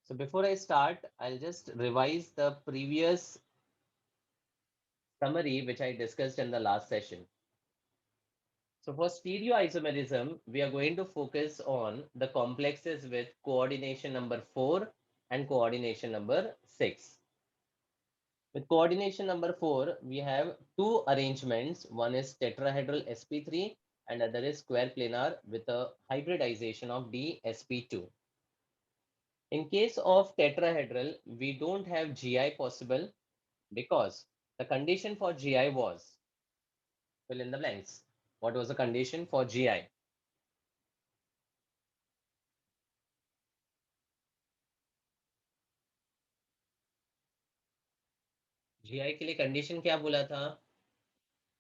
So before I start, I'll just revise the previous summary which I discussed in the last session. So for stereoisomerism, we are going to focus on the complexes with coordination number 4 and coordination number 6. With coordination number 4, we have two arrangements. One is tetrahedral sp3 and other is square planar with a hybridization of dsp2. In case of tetrahedral, we don't have GI possible because the condition for GI was, fill in the blanks. What was the condition for GI? GI के लिए condition क्या बोला था?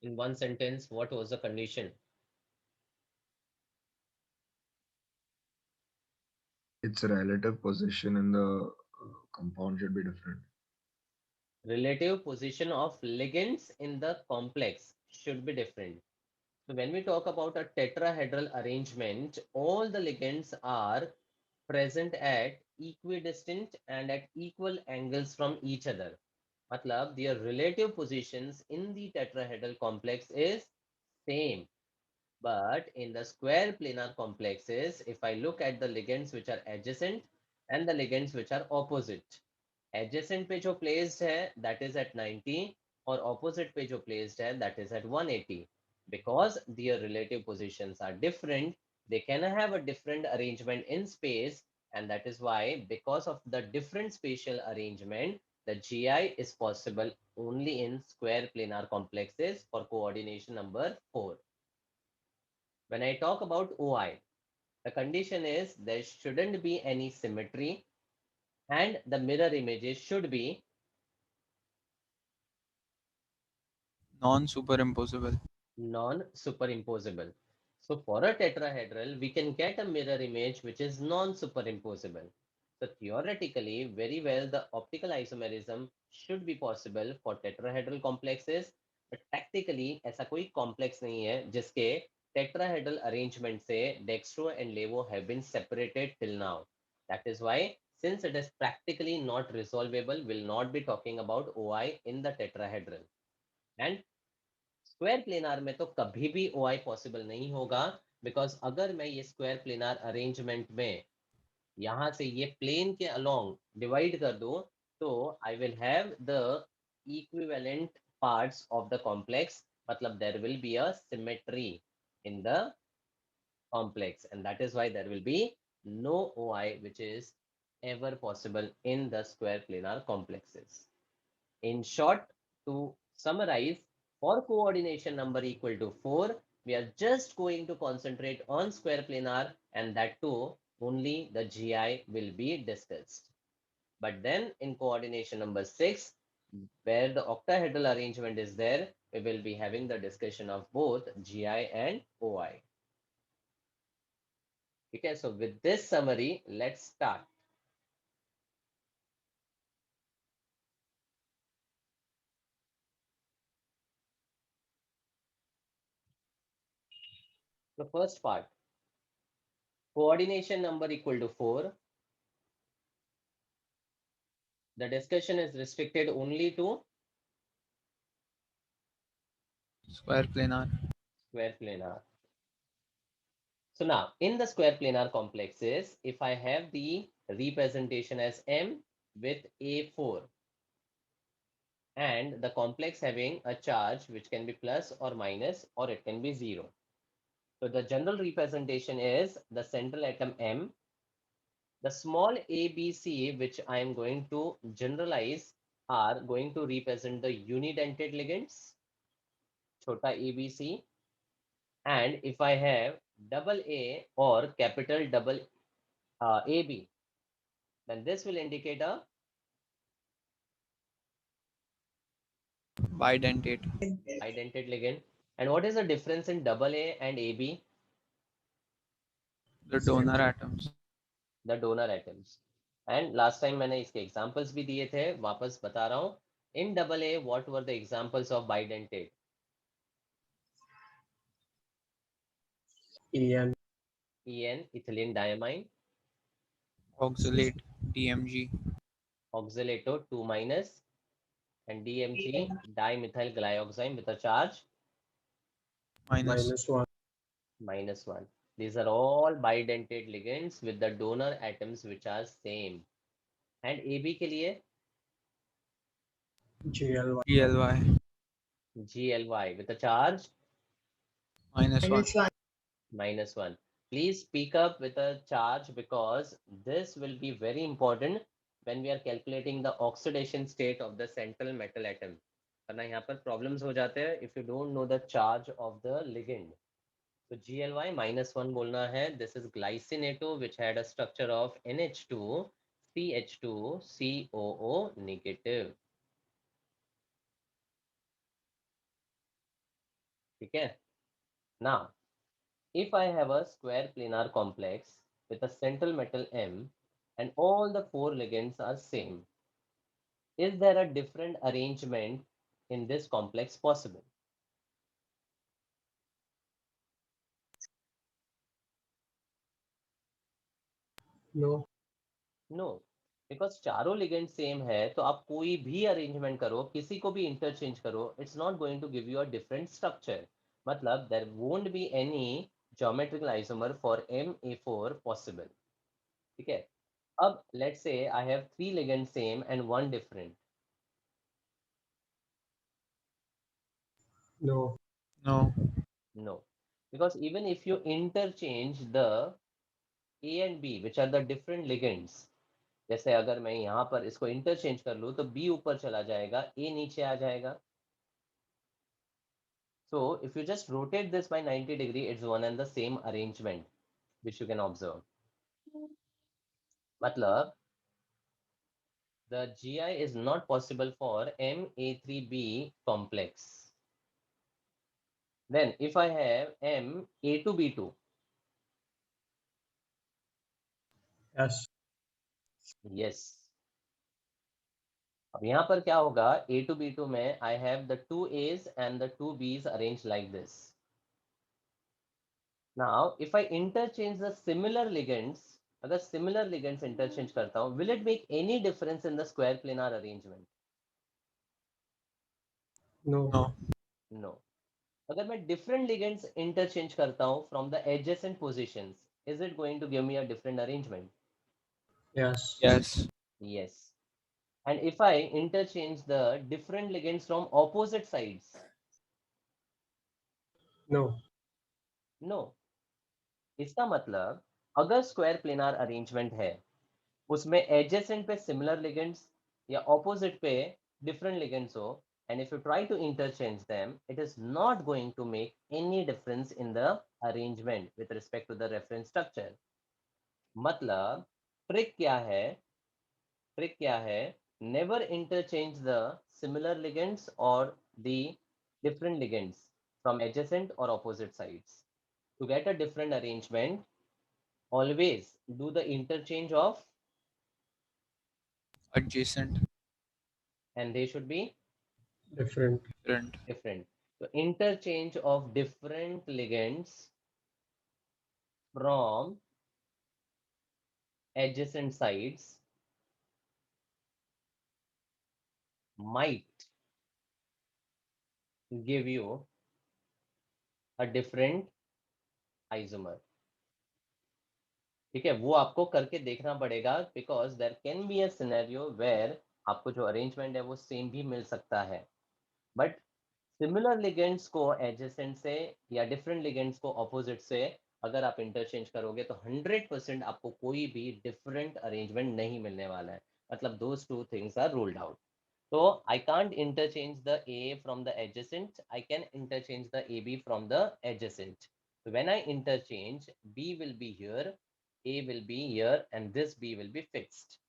In one sentence, what was the condition? Its relative position in the compound should be different. Relative position of ligands in the complex should be different. So when we talk about a tetrahedral arrangement, all the ligands are present at equidistant and at equal angles from each other. Matlab, their relative positions in the tetrahedral complex is same. But in the square planar complexes, if I look at the ligands which are adjacent and the ligands which are opposite, adjacent पे जो placed है that is at 90 और opposite पे जो placed है that is at 180. Because their relative positions are different, they can have a different arrangement in space, and that is why because of the different spatial arrangement, the GI is possible only in square planar complexes for coordination number 4. When I talk about OI, the condition is there shouldn't be any symmetry and the mirror images should be Non-superimposable. non-superimposable. So for a tetrahedral, we can get a mirror image which is non-superimposable. So theoretically, very well, the optical isomerism should be possible for tetrahedral complexes, but tactically ऐसा कोई complex नहीं है जिसके tetrahedral arrangement से dextro and levo have been separated till now. That is why, since it is practically not resolvable, we'll not be talking about OI in the tetrahedral. And square planar में तो कभी भी ओ आई possible नहीं होगा, because अगर मैं ये square planar arrangement में यहां से ये प्लेन के अलोंग डिवाइड कर दूं, तो I will have the equivalent parts of the complex, मतलब there will be a symmetry in the complex, and that is why there will be no OI which is ever possible in the square planar complexes. In short, to summarize, for coordination number equal to 4, we are just going to concentrate on square planar, and that too, only the GI will be discussed. But then in coordination number 6, where the octahedral arrangement is there, we will be having the discussion of both GI and OI. Okay, so with this summary, let's start. The first part, coordination number equal to 4. The discussion is restricted only to Square planar. square planar. So now, in the square planar complexes, if I have the representation as M with A4 and the complex having a charge which can be plus or minus or it can be 0. So the general representation is the central atom M. The small ABC which I am going to generalize are going to represent the unidentate ligands, chota ABC. And if I have double A or capital double AB, then this will indicate a Bidentate. identate ligand. And what is the difference in double A and AB? The donor atoms. The donor atoms. And last time मैंने इसके examples भी दिए थे, वापस बता रहा हूँ. In double A, what were the examples of bidentate? EN, EN, ethylene diamine. Oxalate DMG. Oxalato 2 minus and DMG dimethyl glyoxime with a charge Minus. -1. These are all bidentate ligands with the donor atoms which are same. And AB के लिए GLY. GLY with a charge -1. -1. Please speak up with a charge because this will be very important when we are calculating the oxidation state of the central metal atom. वरना यहाँ पर problems हो जाते हैं if you don't know the charge of the ligand. So GLY -1 बोलना है. This is glycinato which had a structure of NH2 CH2 COO negative. ठीक है. Now, if I have a square planar complex with a central metal M and all the 4 ligands are same, is there a different arrangement in this complex possible? No, because चारों ligand same है तो आप कोई भी arrangement करो, किसी को भी इंटरचेंज करो, it's not going to give you a different structure. मतलब there won't be any geometrical isomer for MA4 possible. ठीक है. अब let's say I have 3 ligand same and 1 different. No. No, because even if you interchange the A and B, which are the different ligands, जैसे अगर मैं यहाँ पर इसको interchange कर लूँ तो B ऊपर चला जाएगा, A नीचे आ जाएगा. So if you just rotate this by 90 degree, it's one and the same arrangement, which you can observe. मतलब the GI is not possible for MA3B complex. Then if I have MA2B2, yes. अब यहाँ पर क्या होगा, A2B2 में I have the 2 A's and the 2 B's arranged like this. Now if I interchange the similar ligands, अगर similar ligands interchange करता हूँ, will it make any difference in the square planar arrangement? No. No. अगर मैं different ligands interchange करता हूँ from the adjacent positions, is it going to give me a different arrangement? Yes. Yes. And if I interchange the different ligands from opposite sides? No. इसका मतलब अगर square planar arrangement है, उसमें adjacent पे similar ligands या opposite पे different ligands हो, and if you try to interchange them, it is not going to make any difference in the arrangement with respect to the reference structure. मतलब trick क्या है, never interchange the similar ligands or the different ligands from adjacent or opposite sides. To get a different arrangement, always do the interchange of, Adjacent. and they should be Different. different. So interchange of different ligands from adjacent sides might give you a different isomer. ठीक है, वो आपको करके देखना पड़ेगा, because there can be a scenario where आपको जो arrangement है वो सेम भी मिल सकता है, बट सिमिलर लिगेंड्स को एडजेसेंट से या डिफरेंट लिगेंड्स को ऑपोजिट से अगर आप इंटरचेंज करोगे तो 100% आपको कोई भी डिफरेंट अरेंजमेंट नहीं मिलने वाला है. मतलब those two things are ruled out. So I can't interchange the A from the adjacent. I can interchange the AB from the adjacent. So when I interchange, B will be here, A will be here, and this B will be fixed.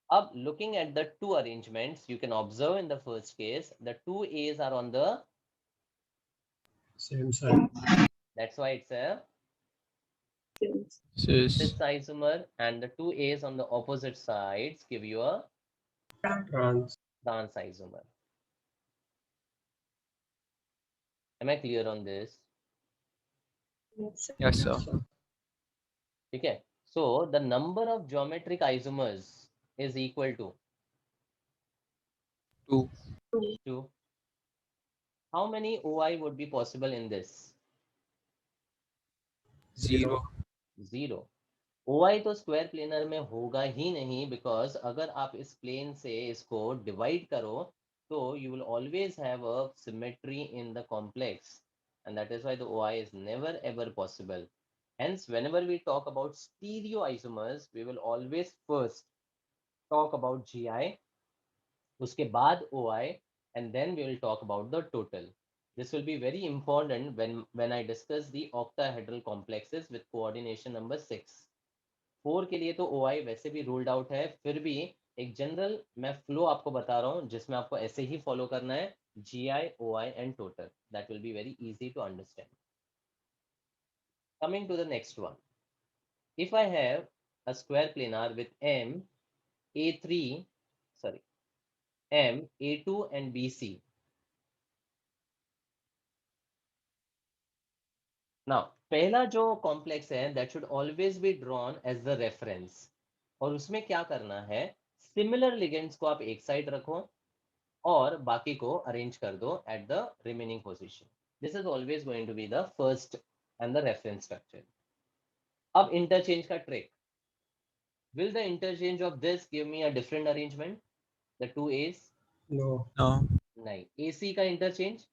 Up looking at the two arrangements, you can observe in the first case, the two A's are on the Same side. that's why it's a Cis. cis isomer, and the two A's on the opposite sides give you a Trans. trans isomer. Am I clear on this? Yes, sir. Okay. So the number of geometric isomers is equal to 2. 2. How many OI would be possible in this? 0. 0. OI तो square planar में होगा ही नहीं, because अगर आप इस plane से इसको divide करो तो you will always have a symmetry in the complex, and that is why the OI is never ever possible. Hence, whenever we talk about stereoisomers, we will always first talk about GI, उसके बाद OI, and then we will talk about the total. This will be very important when I discuss the octahedral complexes with coordination number 6. 4 के लिए तो OI वैसे भी ruled out है, फिर भी एक जनरल मैं फ्लो आपको बता रहा हूँ जिसमें आपको ऐसे ही फॉलो करना है, GI, OI and total. That will be very easy to understand. Coming to the next one. If I have a square planar with M, A3, sorry, M, A2 and BC. Now, पहला जो complex है that should always be drawn as the reference. और उसमें क्या करना है, similar ligands को आप एक साइड रखो और बाकी को अरेंज कर दो at the remaining position. This is always going to be the first and the reference structure. अब interchange का trick. Will the interchange of this give me a different arrangement? The two A's? No. No. नहीं. AC का interchange?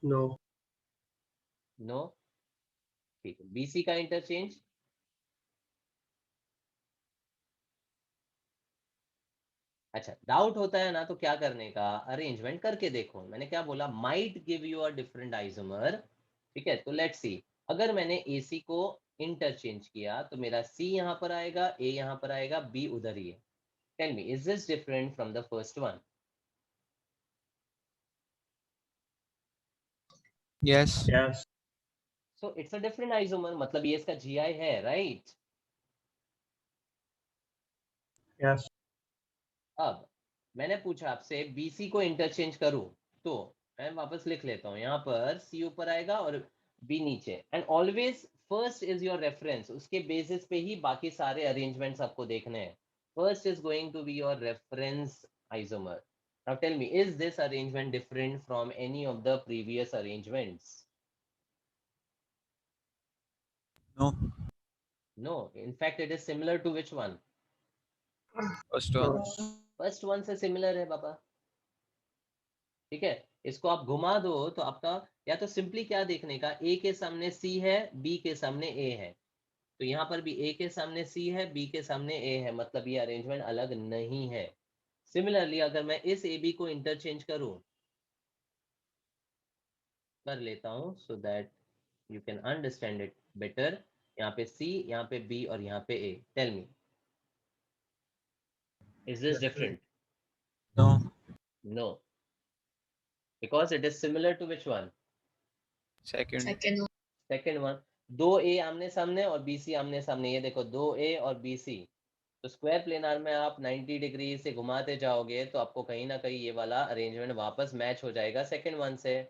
No. No. ठीक है. BC का interchange? अच्छा, doubt होता है ना तो क्या करने का, अरेंजमेंट करके देखो. मैंने क्या बोला, might give you a different isomer. ठीक है, तो लेट्स सी. अगर मैंने AC को इंटरचेंज किया तो मेरा C यहाँ पर आएगा, A यहाँ पर आएगा, B उधर ही है. Tell me, is this different from the first one? Yes. Yes. So it's a different isomer, मतलब ये इसका GI है, राइट? Yes. अब मैंने पूछा आपसे BC को इंटरचेंज करूं, तो मैं वापस लिख लेता हूं, यहाँ पर C ऊपर आएगा और B नीचे. And always first is your reference, उसके बेसिस पे ही बाकी सारे अरेंजमेंट्स आपको देखने हैं. First is going to be your reference isomer. Now tell me, is this arrangement different from any of the previous arrangements? No. No, in fact it is similar to which one? First one. First one से similar है बाबा. ठीक है, इसको आप घुमा दो तो आपका या तो सिंपली क्या देखने का, A के सामने C है, B के सामने A है, तो यहाँ पर भी A के सामने C है, B के सामने A है, मतलब ये अरेंजमेंट अलग नहीं है. सिमिलरली अगर मैं इस AB को इंटरचेंज करूं, कर लेता हूं so that you can understand it better. यहाँ पे C, यहाँ पे B और यहाँ पे A. Tell me, is this different? No. No, because it is similar to which one? Second. Second one. दो A आमने सामने और BC आमने सामने, ये देखो, दो A और BC. तो स्क्वायर प्लेनार में आप 90 डिग्री से घुमाते जाओगे तो आपको कहीं ना कहीं ये वाला अरेंजमेंट वापस मैच हो जाएगा सेकेंड वन से.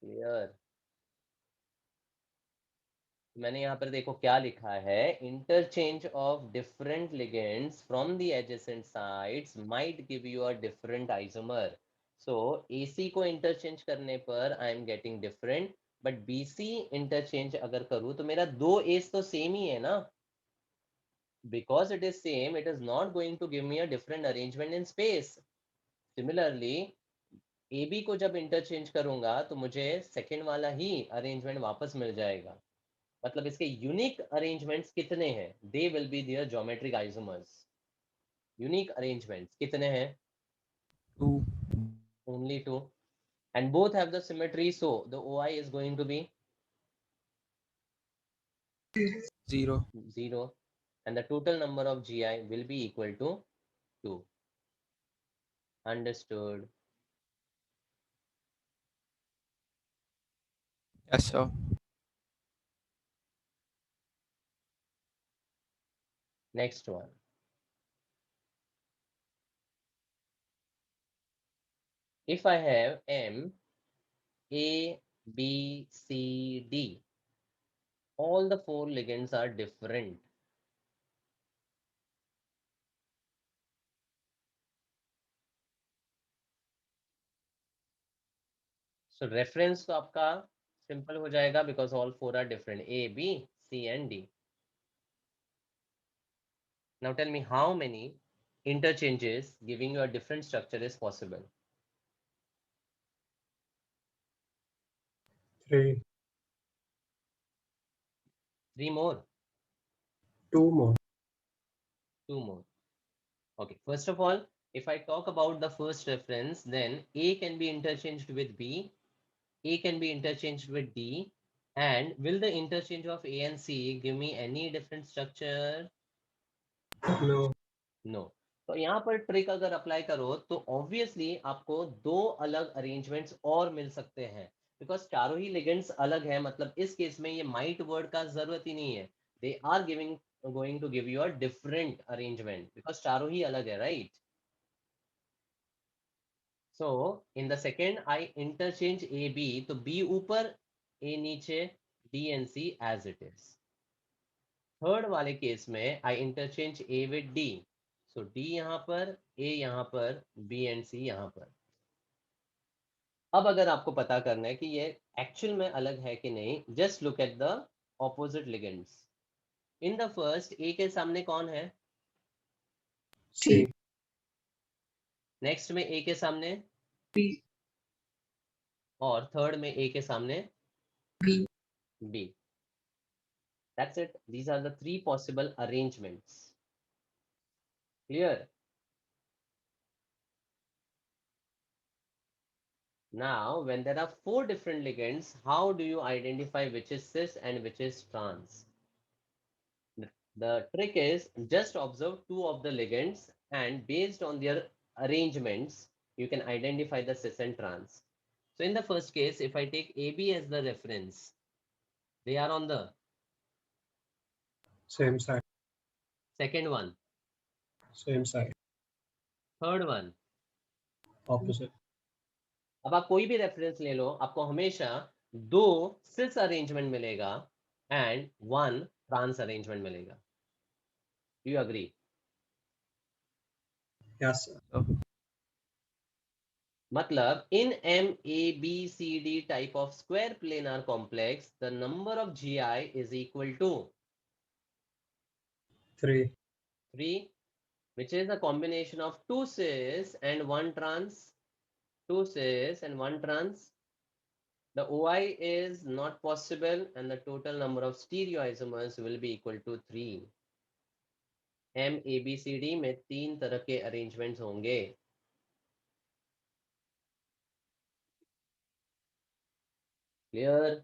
क्लियर? मैंने यहाँ पर देखो क्या लिखा है, interchange of different ligands from the adjacent sides might give you a different isomer. So AC को इंटरचेंज करने पर I am getting different, but BC interchange अगर करूँ तो मेरा दो A's तो सेम ही है ना. Because it is same, it is not going to give me a different arrangement in space. Similarly, AB को जब इंटरचेंज करूंगा तो मुझे सेकेंड वाला ही अरेंजमेंट वापस मिल जाएगा. मतलब इसके यूनिक अरेंजमेंट्स कितने हैं? They will be there geometric isomers. Unique arrangements कितने हैं? 2. Only two. And both have the symmetry, so the OI is going to be 0. 0. And the total number of GI will be equal to 2. Understood? Yes, sir. Next one. If I have M, A, B, C, D, All the 4 ligands are different. So reference तो आपका simple हो जाएगा because all 4 are different. A, B, C and D. Now tell me how many interchanges giving you a different structure is possible. 3. 3 more, 2 more. 2 more. Okay, first of all, if I talk about the first reference, then A can be interchanged with B, A can be interchanged with D, and will the interchange of A and C give me any different structure? No. No. तो यहाँ पर trick अगर apply करो तो obviously आपको 2 अलग arrangements और मिल सकते हैं, बिकॉज चारों ही लिगेंड्स अलग है। मतलब इस केस में ये माइट वर्ड का जरूरत ही नहीं है, they are giving going to give you a different arrangement because चारों ही अलग है, right? So in the second I interchange A B, तो बी ऊपर, ए नीचे, D and C as it is. Third वाले केस में I interchange A with D, so D यहाँ पर, ए यहाँ पर, बी एंड सी यहाँ पर। अब अगर आपको पता करना है कि ये एक्चुअल में अलग है कि नहीं, just look at the opposite ligands. In the first, A के सामने कौन है? C. नेक्स्ट में ए के सामने, B. और थर्ड में ए के सामने B. B. That's it, these are the 3 possible arrangements. Clear? Now, when there are 4 different ligands, how do you identify which is cis and which is trans? The trick is just observe 2 of the ligands, and based on their arrangements, you can identify the cis and trans. So in the first case, if I take AB as the reference, they are on the Same side. second one, Same side. third one. Opposite. अब आप कोई भी reference ले लो, आपको हमेशा 2 सिस arrangement मिलेगा and 1 trans arrangement मिलेगा। Do you agree? Yes, sir. So, मतलब in M A B C D type of square planar complex, the number of GI is equal to 3. 3, which is a combination of 2 cis and 1 trans. 2 cis and 1 trans. The OI is not possible, and the total number of stereoisomers will be equal to 3. M A B C D में 3 तरह के arrangements होंगे। Clear?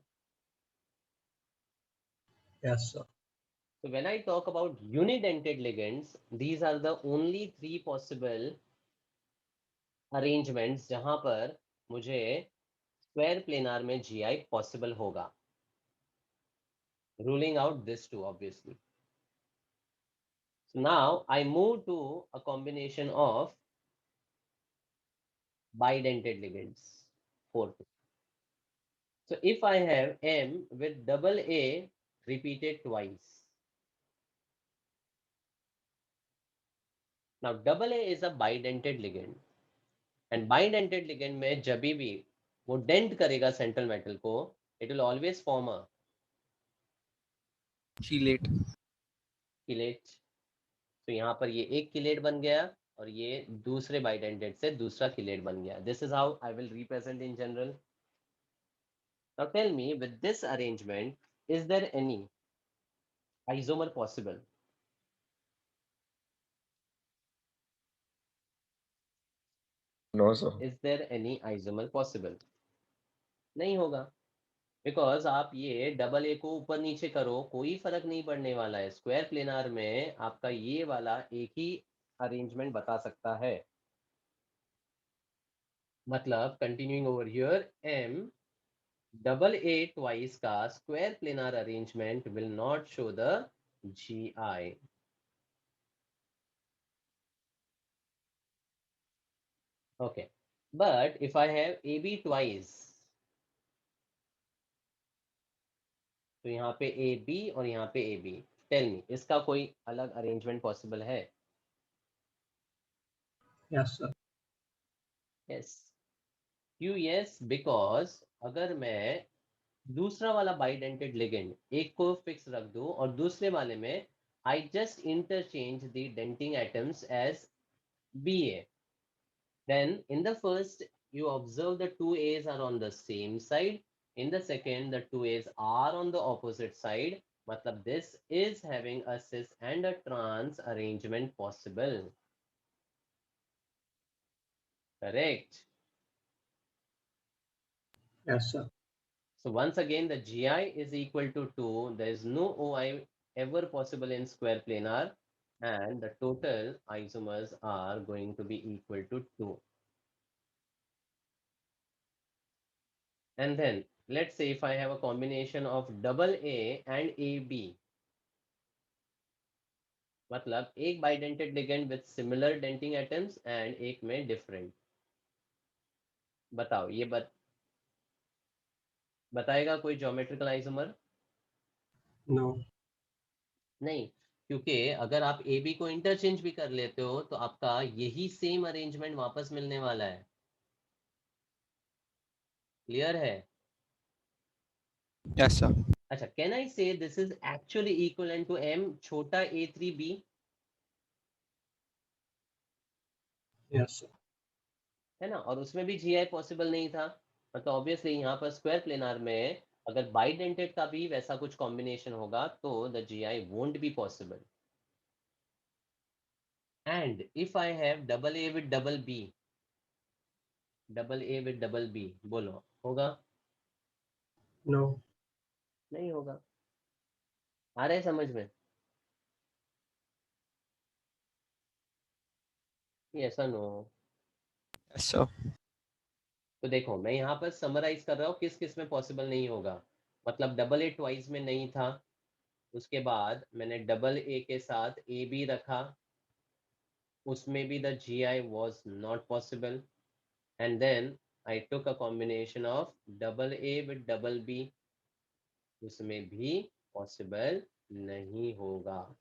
Yes, sir. So when I talk about unidentate ligands, these are the only 3 possible arrangements जहां पर मुझे square planar में GI possible होगा, ruling out this two obviously. So now I move to a combination of bidentate ligands. 4. So if I have M with double A repeated twice, now double A is a bidentate ligand, and bidentate ligand में जब भी वो dent करेगा central metal को, it will always form a chelate. chelates. तो यहाँ पर ये एक किलेट बन गया और ये दूसरे बाइडेंटेट से दूसरा किलेट बन गया। This is how I will represent in general. Now tell me, with this arrangement, is there any isomer possible? No, sir. Is there any isomer possible? नहीं होगा, बिकॉज आप ये डबल ए को ऊपर नीचे करो, कोई फर्क नहीं पड़ने वाला है। स्क्वायर प्लेनार में आपका ये वाला एक ही अरेंजमेंट बता सकता है। मतलब continuing over here, M double A twice का square planar arrangement will not show the GI. Okay, but if I have AB twice, तो यहाँ पे ए बी और यहाँ पे ए बी। टेल मी, इसका कोई अलग अरेंजमेंट पॉसिबल है? Yes, sir. यस। क्यों यस? बिकॉज अगर मैं दूसरा वाला बाइडेंटेड लिगेंड एक को फिक्स रख दूं और दूसरे वाले में I just interchange the donating atoms as BA, then in the first you observe the two A's are on the same side, in the second the two A's are on the opposite side. matlab this is having a cis and a trans arrangement possible. Correct. Yes, sir. So once again, the GI is equal to 2. There is no OI ever possible in square planar, and the total isomers are going to be equal to 2. And then let's say if I have a combination of AA and AB, मतलब एक bidentate ligand with similar denting atoms and एक में different. बताओ ये बताएगा कोई geometrical isomer? No. नहीं, क्योंकि अगर आप ए बी को इंटरचेंज भी कर लेते हो तो आपका यही सेम अरेंजमेंट वापस मिलने वाला है। क्लियर है? Yes, sir. अच्छा, can I say this is actually equivalent to M छोटा a3b? Yes, sir. है ना? और उसमें भी GI पॉसिबल नहीं था, मतलब ऑब्वियसली यहाँ पर स्क्वायर प्लेनार में अगर बाइडेंटेड का भी वैसा कुछ कॉम्बिनेशन होगा तो the GI won't be possible. And if I have double A with double B, double A with double B, बोलो होगा? No. नहीं होगा। आ रहे समझ में? ऐसा नो। Yes, sir. तो देखो मैं यहाँ पर समराइज कर रहा हूँ किस किस में पॉसिबल नहीं होगा। मतलब डबल ए ट्वाइस में नहीं था, उसके बाद मैंने डबल ए के साथ ए बी रखा, उसमें भी the GI was not possible, and then I took a combination of double A with double B, उसमें भी पॉसिबल नहीं होगा।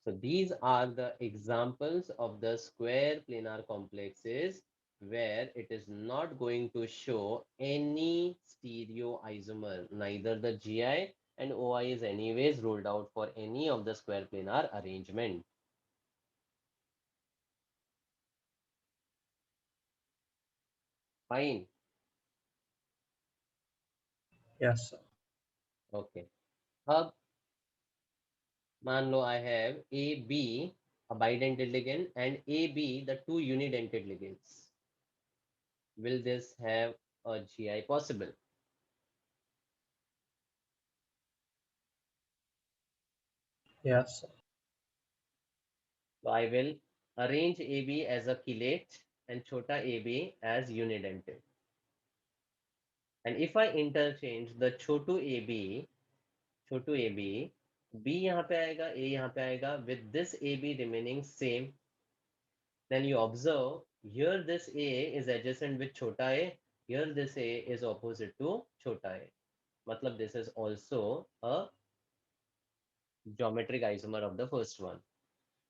So these are the examples of the square planar complexes where it is not going to show any stereoisomer. Neither the GI and OI is anyways ruled out for any of the square planar arrangement. Fine. Yes, sir. Okay. अब मान लो I have AB a bidentate ligand and AB the two unidentate ligands. Will this have a GI possible? Yes, sir. So I will arrange AB as a chelate and chota AB as unidentate. And if I interchange the chotu AB, B यहाँ पे आएगा, A यहाँ पे आएगा, with this AB remaining same, then you observe here this A is adjacent with chota a, here this A is opposite to chota a. मतलब this is also a geometric isomer of the first one.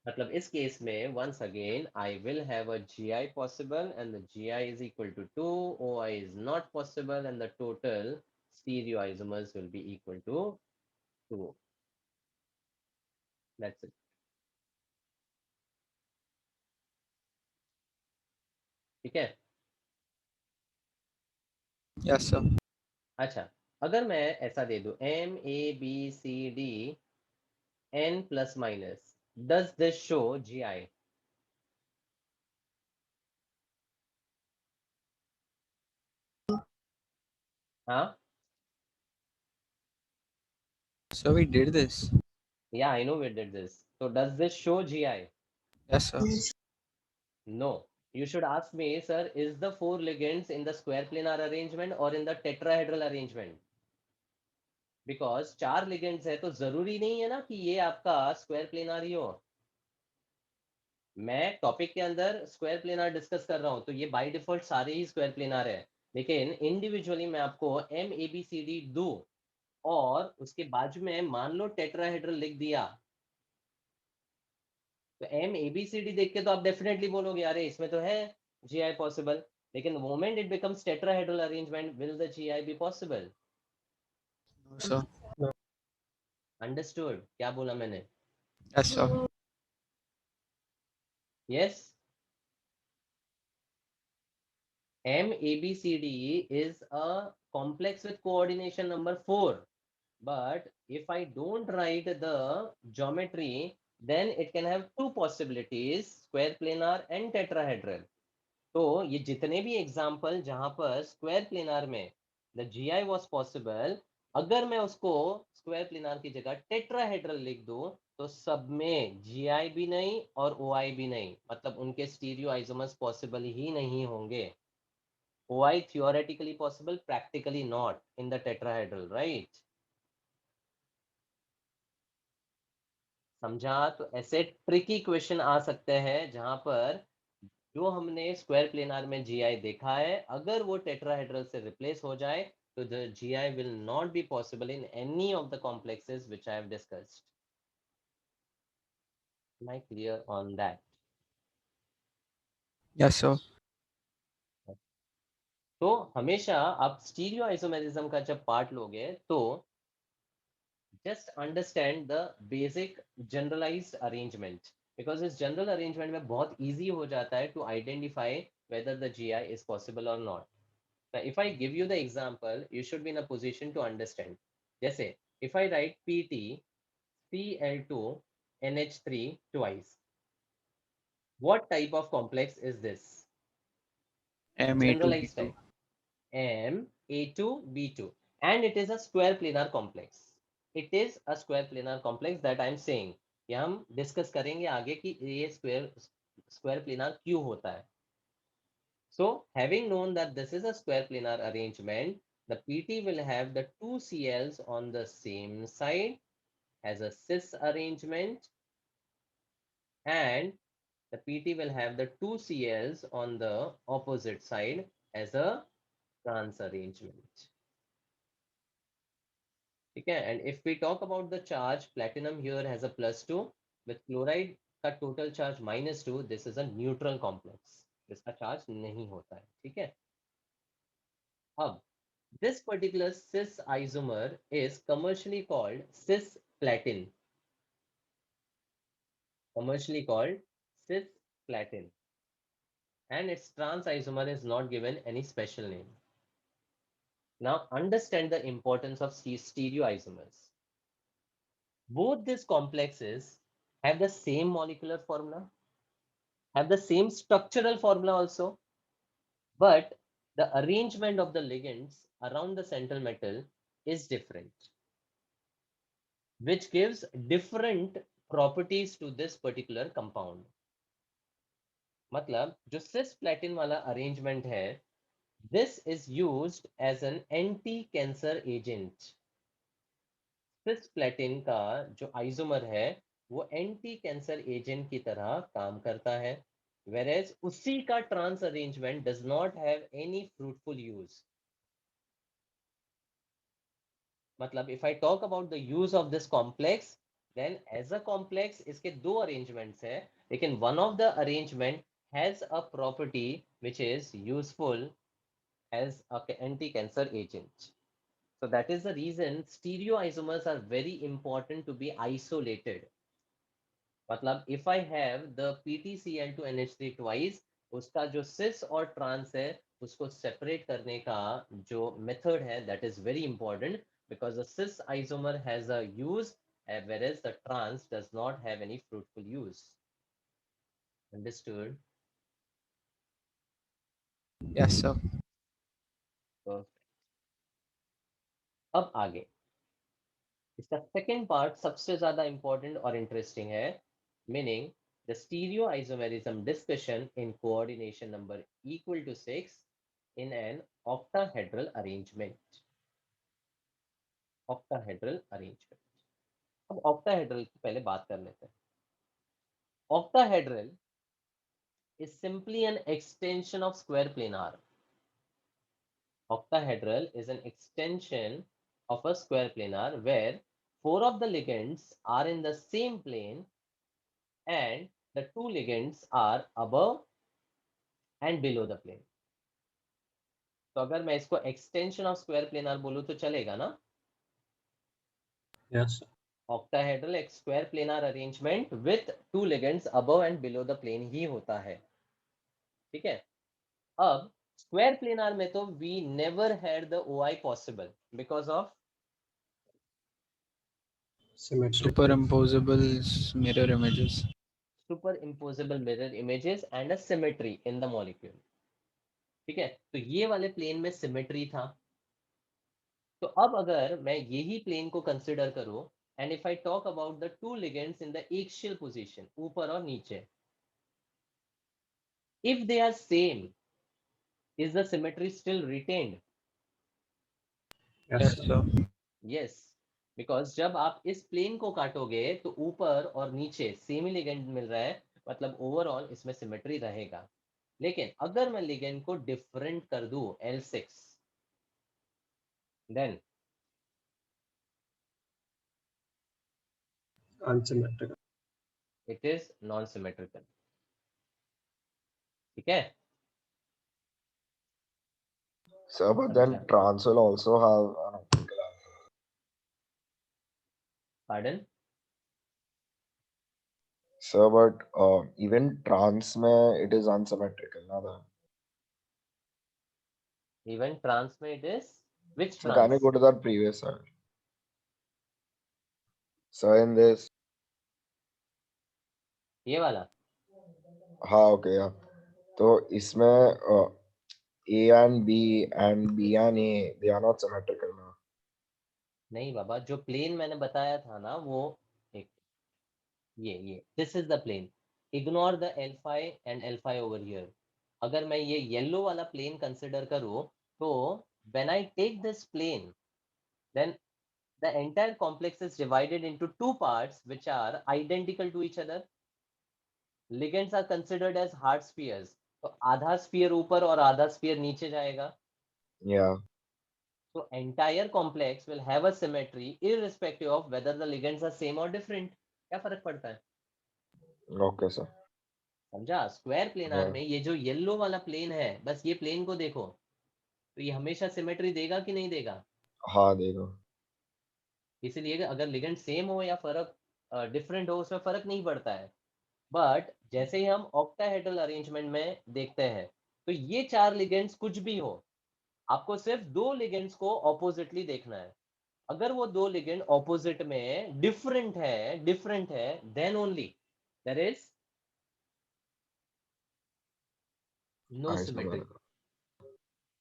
मतलब इस case में once again I will have a GI possible and the GI is equal to 2, OI is not possible, and the total stereoisomers will be equal to 2. That's it. ठीक है? Yes, sir. अच्छा, अगर मैं ऐसा दे दूं M A B C D N plus minus, does this show GI? हाँ? So we did this. Yeah, I know we did this. So does this show GI? Yes, sir. No. You should ask me, sir, is the 4 ligands in the square planar arrangement or in the tetrahedral arrangement? Because 4 ligands है तो जरूरी नहीं है ना कि ये आपका square planar ही हो। मैं टॉपिक के अंदर स्क्वायर प्लेनार डिस्कस कर रहा हूँ तो ये बाय डिफॉल्ट सारे ही स्क्वायर प्लेनार है, लेकिन इंडिविजुअली मैं आपको MABCD दूं और उसके बाजू में मान लो टेट्राहेड्रल लिख दिया, तो M A B C D देख के तो आप डेफिनेटली बोलोगे अरे इसमें तो है GI पॉसिबल, लेकिन moment it becomes tetrahedral arrangement, will the GI be possible? No, sir. Understood क्या बोला मैंने? Yes, sir. Yes. MABCD is a complex with coordination number 4. But if I don't write the geometry, then it can have two possibilities, square planar and tetrahedral. तो ये जितने भी example जहां पर square planar में द GI वॉज पॉसिबल, अगर मैं उसको स्क्वायर प्लेनार की जगह टेट्राहेड्रल लिख दूं तो सब में GI भी नहीं और OI भी नहीं, मतलब उनके स्टीरियो आइसोमर्स पॉसिबल ही नहीं होंगे. OI theoretically possible, practically not in the tetrahedral, right? समझा? तो ऐसे ट्रिकी क्वेश्चन आ सकते हैं जहां पर जो हमने स्क्वायर प्लेनार में GI देखा है, अगर वो टेट्राहेड्रल से रिप्लेस हो जाए तो the GI will not be possible in any of the complexes which I have discussed. Am I clear on that? Yes, sir. तो हमेशा आप स्टीरियो आइसोमेरिज्म का जब पार्ट लोगे तो just understand the basic generalized arrangement, because इस general arrangement में बहुत easy हो जाता है to identify whether the GI is possible or not. Now, if I give you the example, you should be in a position to understand. जैसे if I write PT Cl2 NH3 twice, what type of complex is this? Generalized MA2B2. type. M(A2)B2, and it is a square planar complex. It is a square planar complex that I am saying. ये हम discuss करेंगे आगे कि ये square planar क्यों होता है. So having known that this is a square planar arrangement, the PT will have the two CLs on the same side as a cis arrangement, and the PT will have the two CLs on the opposite side as a trans arrangement. Okay, and if we talk about the charge, platinum here has a +2, with chloride का total charge -2. This is a neutral complex, जिसका charge नहीं होता है. ठीक है. अब this particular cis isomer is commercially called cisplatin. Commercially called cisplatin, and its trans isomer is not given any special name. Now understand the importance of stereoisomers. Both these complexes have the same molecular formula, have the same structural formula also, but the arrangement of the ligands around the central metal is different, which gives different properties to this particular compound. मतलब जो cisplatin वाला arrangement है, this is used as an anti-cancer agent. cisplatin का जो isomer है वो anti cancer agent की तरह काम करता है, whereas उसी का trans arrangement does not have any fruitful use. मतलब if I talk about the use of this complex, then as a complex इसके दो arrangements है, लेकिन one of the arrangement has a property which is useful as a anti-cancer agent. So that is the reason stereoisomers are very important to be isolated. मतलब if I have the PtCl2NH3 twice, उसका जो cis और trans है उसको separate करने का जो method है that is very important, because the cis isomer has a use whereas the trans does not have any fruitful use. Understood? Yes, sir. Perfect. अब आगे इसका सेकेंड पार्ट सबसे ज्यादा इंपॉर्टेंट और इंटरेस्टिंग है, meaning the stereoisomerism discussion in coordination number equal to 6 in an octahedral arrangement. Octahedral arrangement. अब octahedral की पहले बात कर लेते हैं. Octahedral is simply an extension of square planar. Octahedral is an extension of a square planar where 4 of the ligands are in the same plane and the 2 ligands are above and below the plane. तो अगर मैं इसको extension of square planar बोलूं तो चलेगा ना? Yes, sir. Octahedral एक square planar arrangement with 2 ligands above and below the plane ही होता है. ठीक है. अब स्क्वायर प्लेनार में तो we never had the OI possible because of Symmetrical. Superimposable mirror images. Superimposable mirror images and a symmetry in the molecule. ठीक है. तो ये वाले प्लेन में सिमेट्री था. तो अब अगर मैं यही प्लेन को कंसिडर करूं and if I talk about the 2 ligands in the axial position ऊपर और नीचे, if they are same, is the symmetry still retained? Yes, Yes, sir. sir. Yes, because जब आप इस प्लेन को काटोगे तो ऊपर और नीचे सेम ही लिगेंड मिल रहा है, मतलब ओवरऑल इसमें सिमेट्री रहेगा. लेकिन अगर मैं लिगेंड को डिफरेंट कर दूं L6, then Unsymmetrical. it is non-symmetrical. ठीक है. Sir, but then समझा? trans will also have an optical alpha. Pardon? Sir, but even trans mein it is unsymmetrical, na that. Even trans में it is which So can you trans? go to that previous slide? So in this, ये वाला. हाँ okay yeah. तो इसमें A and B and B and A they are not symmetrical ना. नहीं बाबा, जो plane मैंने बताया था ना वो एक ये this is the plane. Ignore the L5 and L5 over here. अगर मैं ये येलो वाला प्लेन कंसिडर करूं तो when I take this plane then the entire complex is divided into two parts which are identical to each other. Ligands are considered as hard spheres. तो आधा sphere ऊपर और आधा स्फीयर नीचे जाएगा. Yeah. So entire complex will have a symmetry irrespective of whether the ligands are same or different. क्या फर्क पड़ता है? Okay sir. समझा? स्क्वायर प्लेनार हाँ. में ये जो येलो वाला प्लेन है, बस ये प्लेन को देखो तो ये हमेशा सिमेट्री देगा कि नहीं देगा? हाँ देखो. इसीलिए अगर लिगेंड सेम हो या फर्क डिफरेंट हो उसमें फर्क नहीं पड़ता है. बट जैसे ही हम ऑक्टाहेड्रल अरेंजमेंट में देखते हैं तो ये 4 लिगेंड्स कुछ भी हो, आपको सिर्फ 2 लिगेंड्स को ऑपोजिटली देखना है. अगर वो 2 लिगेंड ऑपोजिट में डिफरेंट है then only there is no I symmetry. समझ.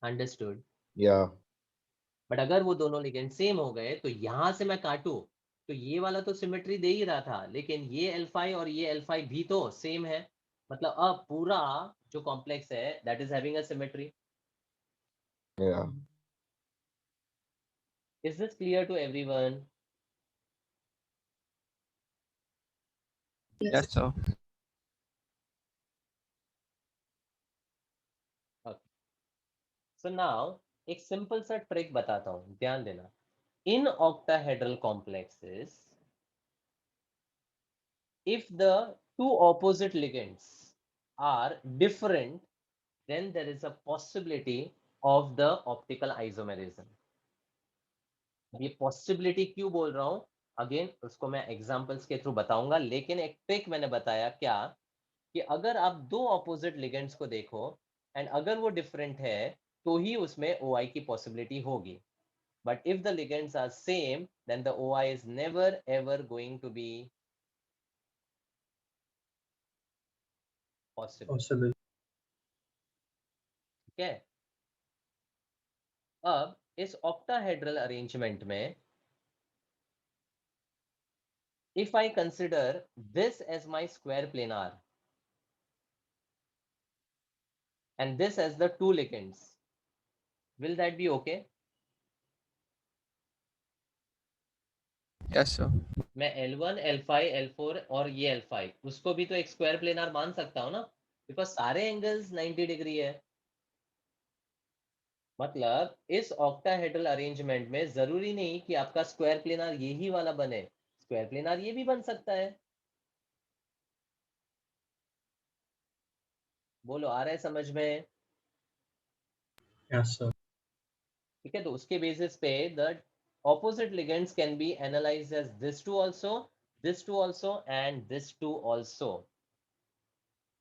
अंडरस्टूड? Yeah. बट अगर वो दोनों लिगेंड सेम हो गए तो यहां से मैं काटूं तो ये वाला तो सिमेट्री दे ही रहा था, लेकिन ये L5 और ये L5 भी तो सेम है. मतलब अब पूरा जो कॉम्प्लेक्स है that is having a symmetry. Yeah. Is this clear to everyone? Yes, sir. Okay. So now एक सिंपल सा ट्रिक बताता हूं, ध्यान देना. In octahedral complexes, if the two opposite ligands are different, then there is a possibility of the optical isomerism. ये possibility क्यों बोल रहा हूं, अगेन उसको मैं एग्जांपल्स के थ्रू बताऊंगा, लेकिन एक ट्रिक मैंने बताया क्या कि अगर आप दो ऑपोजिट लिगेंड्स को देखो एंड अगर वो डिफरेंट है तो ही उसमें OI की पॉसिबिलिटी होगी. But if the ligands are same then the OI is never ever going to be possible. Possible. ठीक है. अब इस ऑक्टाहेड्रल अरेंजमेंट में if I consider this as my square planar and this as the two ligands, will that be okay? Yes, sir. मैं L1, L5, L4 और ये L5 उसको भी तो एक स्क्वायर प्लेनार मान सकता हूँ ना, बिकॉज सारे एंगल्स 90 डिग्री है. मतलब इस ऑक्टाहेड्रल अरेंजमेंट में जरूरी नहीं कि आपका स्क्वायर प्लेनार यही वाला बने, स्क्वायर प्लेनार ये भी बन सकता है। बोलो, आ रहा है समझ में? Yes, sir. ठीक है, तो उसके बेसिस पे the opposite ligands can be analysed as this two also, this two also and this two also.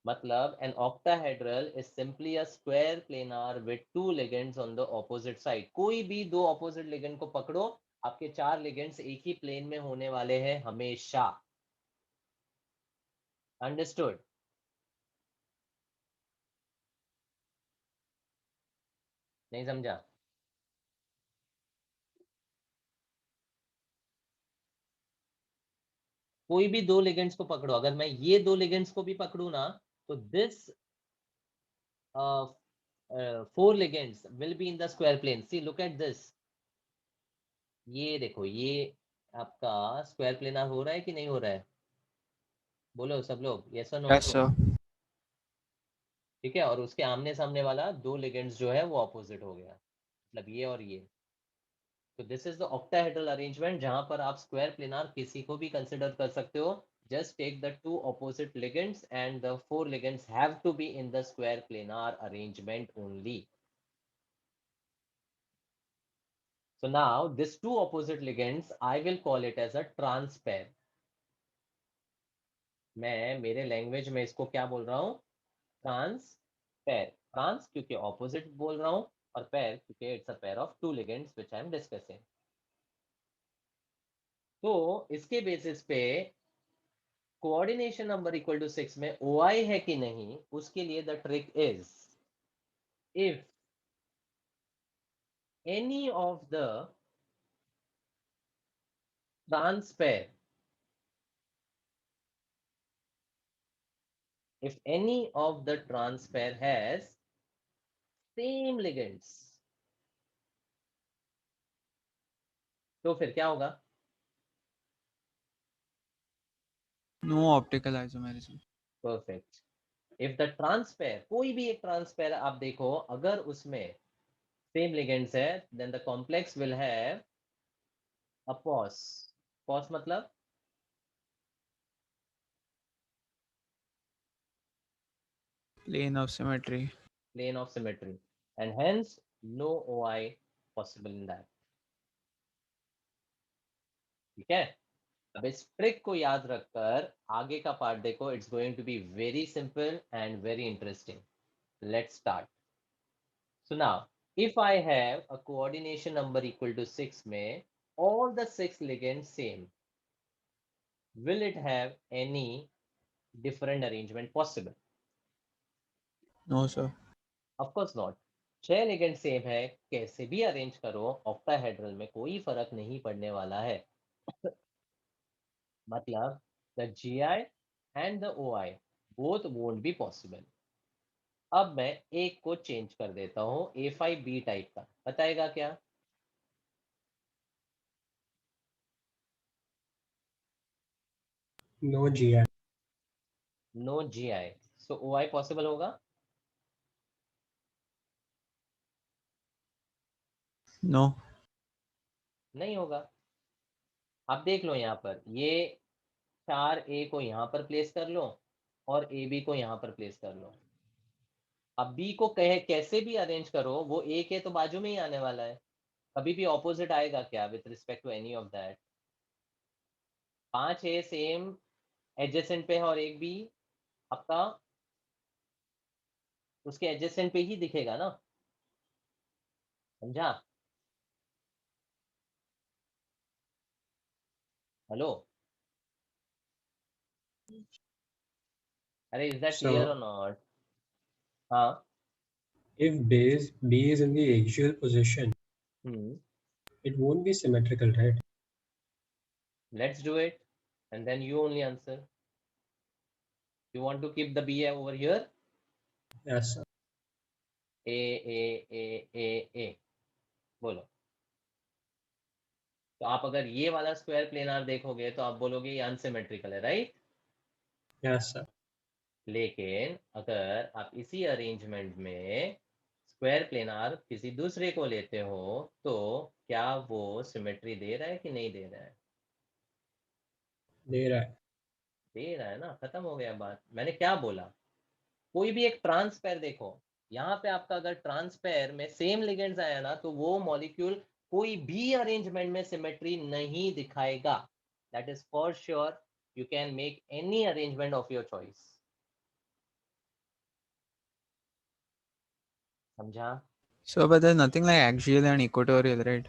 मतलब an octahedral is simply a square planar with two ligands on the opposite side। कोई भी दो opposite ligand को पकड़ो, आपके चार ligands एक ही plane में होने वाले हैं हमेशा। अंडरस्टूड? नहीं समझा? कोई भी दो ligands को पकड़ो, अगर मैं ये दो ligands को भी पकड़ू ना, तो this four ligands will be in the square plane। See, look at this। ये देखो, ये आपका स्क्वायर प्लेनार हो रहा है कि नहीं हो रहा है? बोलो सब लोग, यस और नो? Yes, sir. ठीक है, और उसके आमने सामने वाला दो लिगेंड्स जो है वो ऑपोजिट हो गया, मतलब ये और ये। तो this is the octahedral arrangement, जहां पर आप स्क्वायर प्लेनार किसी को भी कंसिडर कर सकते हो। Just take the two opposite ligands and the four ligands have to be in the square planar arrangement only. So now this two opposite ligands I will call it as a trans pair। मैं मेरे language में इसको क्या बोल रहा हूँ? Trans pair. Trans क्योंकि opposite बोल रहा हूँ, और पेयर क्योंकि it's a pair of two ligands which I am discussing. तो इसके बेसिस पे कोऑर्डिनेशन नंबर इक्वल टू 6 में OI है कि नहीं, उसके लिए the trick is, if any of the trans pair, if any of the trans pair has same ligands, तो फिर क्या होगा? No optical isomerism. Perfect. If the trans pair, कोई भी एक ट्रांस पेयर आप देखो, अगर उसमें सेम लिगेंड्स है, then the complex will have a POS. POS मतलब Plane of symmetry. plane of symmetry, and hence no OI possible in that। ठीक है, अब इस ट्रिक को याद रखकर आगे का पार्ट देखो, it's going to be very simple and very interesting. Let's start. So now if I have a coordination number equal to 6 में all the 6 ligands same, will it have any different arrangement possible? No, sir. Of course not। 6 ligand same है, कैसे भी arrange करो octahedral में कोई फर्क नहीं पड़ने वाला है। मतलब the GI and the OI both won't be possible. अब मैं एक को चेंज कर देता हूँ, A5B टाइप का, बताएगा क्या? No GI. नो GI, सो OI पॉसिबल होगा? No. नहीं होगा। आप देख लो यहाँ पर, ये 4A को यहाँ पर प्लेस कर लो और AB को यहाँ पर प्लेस कर लो। अब B को कहे कैसे भी अरेंज करो, वो A के तो बाजू में ही आने वाला है, कभी भी ऑपोजिट आएगा क्या with respect to any of that? 5A same adjacent पे है और एक भी आपका उसके एडजेसेंट पे ही दिखेगा ना, समझा? हेलो, अरे इज दैट क्लियर और So नॉट? हाँ। if base B is in the axial position, it won't be symmetrical, right? Let's do it and then you only answer. You want to keep the B over here? Yes, sir. A A A A A बोलो। तो आप अगर ये वाला square planar देखोगे तो आप बोलोगे ये अनसिमेट्रिकल है, राइट? Yes, sir. लेकिन अगर आप इसी अरेंजमेंट में स्क्वायर प्लेनार किसी दूसरे को लेते हो तो क्या वो सिमेट्री दे रहा है कि नहीं दे रहा है? दे रहा है। दे रहा है ना, खत्म हो गया बात। मैंने क्या बोला, कोई भी एक ट्रांसपेयर देखो, यहाँ पे आपका अगर ट्रांसपेयर में सेम लिगेंड्स आया ना तो वो मॉलिक्यूल कोई भी अरेंजमेंट में सिमेट्री नहीं दिखाएगा। That is for sure. You can make any arrangement of your choice. समझा? So, but there's nothing like axial and equatorial, right?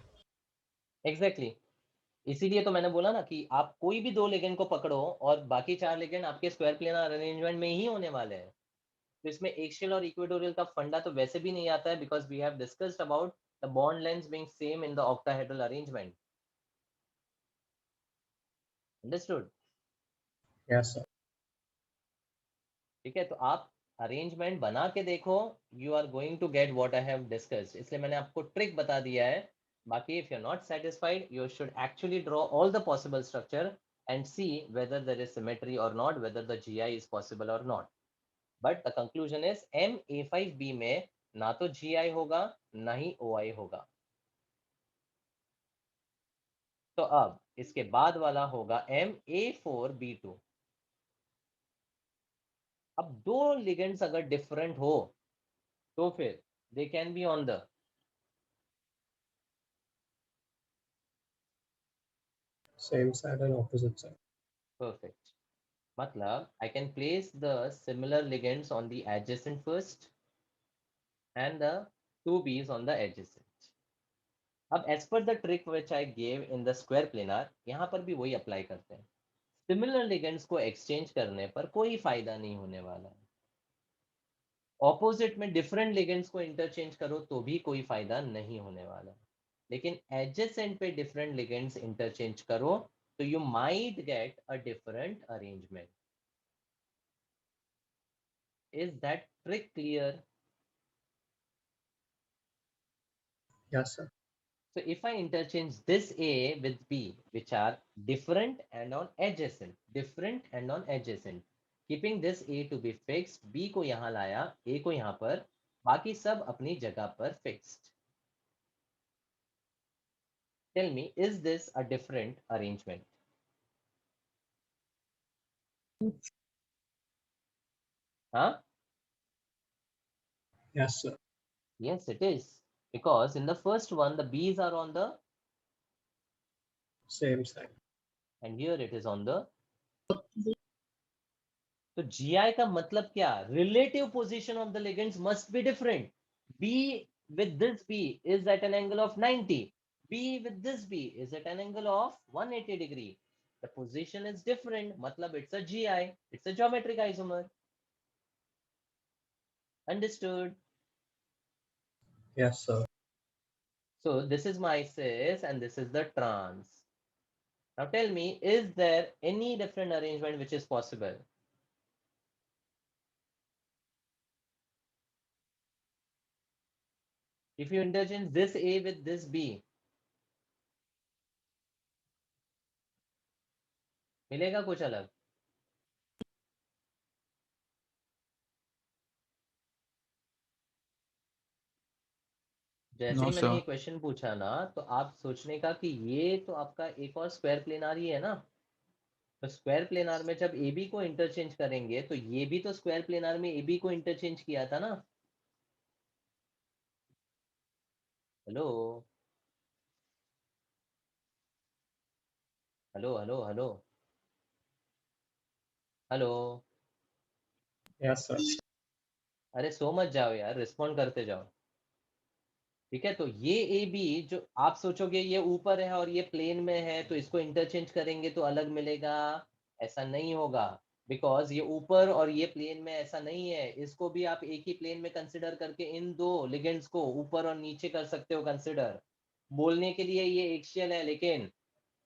Exactly इसीलिए तो मैंने बोला ना कि आप कोई भी दो लिगेंड को पकड़ो और बाकी चार लिगेंड आपके स्क्वायर प्लेनर अरेंजमेंट में ही होने वाले हैं। तो इसमें एक्सियल और इक्वेटोरियल का फंडा तो वैसे भी नहीं आता है, because we have discussed about the bond lengths being same in the octahedral arrangement. Understood? Yes sir. ठीक है, तो आप अरेंजमेंट बना के देखो, you are going to get what I have discussed. इसलिए मैंने आपको ट्रिक बता दिया है। बाकी if you are not satisfied, you should actually draw all the possible structure and see whether there is symmetry or not, whether the GI is possible or not. But the conclusion is MA5B में ना तो GI होगा ना ही OI होगा। तो अब इसके बाद वाला होगा MA4B2। अब दो लिगेंड्स अगर डिफरेंट हो तो फिर they can be on the same side and opposite side. perfect। मतलब I can place the similar ligands on the adjacent first and the two B's on the adjacent। अब as per the trick which I gave in the square planar, यहाँ पर भी वही apply करते हैं। Similar ligands को exchange करने पर कोई फायदा नहीं होने वाला है। ऑपोजिट में डिफरेंट लिगेंड्स को इंटरचेंज करो तो भी कोई फायदा नहीं होने वाला है। लेकिन एडजेसेंट पे डिफरेंट लिगेंड्स इंटरचेंज करो तो you might get a different arrangement. Is that trick clear? Yes sir. So if I interchange this A with B, which are different and on adjacent, different and on adjacent, keeping this A to be fixed, B को यहाँ लाया, A को यहाँ पर, बाकी सब अपनी जगह पर fixed। Tell me, is this a different arrangement? Huh? Yes sir. Yes, it is. Because in the first one, the B's are on the, same side. and here it is on the, तो GI का मतलब क्या? Relative position of the ligands must be different. B with this B is at an angle of 90. B with this B is at an angle of 180 degree. The position is different. मतलब it's a GI. It's a geometric isomer. Understood? Yes sir. So this is my cis and this is the trans. Now tell me, is there any different arrangement which is possible? If you interchange this A with this B, मिलेगा कुछ अलग? जैसे No, ही मैंने sir. ये question पूछा ना तो आप सोचने का कि ये तो आपका एक और स्क्वायर प्लेनार ही है ना। तो स्क्वायर प्लेनार में जब ए बी को इंटरचेंज करेंगे तो ये भी तो स्क्वायर प्लेनार में ए बी को इंटरचेंज किया था ना। Hello hello hello hello hello. Yes sir. अरे सो मत जाओ यार, रिस्पॉन्ड करते जाओ। ठीक है, तो ये ए बी जो आप सोचोगे ये ऊपर है और ये प्लेन में है तो इसको इंटरचेंज करेंगे तो अलग मिलेगा, ऐसा नहीं होगा। बिकॉज ये ऊपर और ये प्लेन में ऐसा नहीं है। इसको भी आप एक ही प्लेन में कंसिडर करके इन दो लिगेंड्स को ऊपर और नीचे कर सकते हो कंसिडर। बोलने के लिए ये एक्सियल है, लेकिन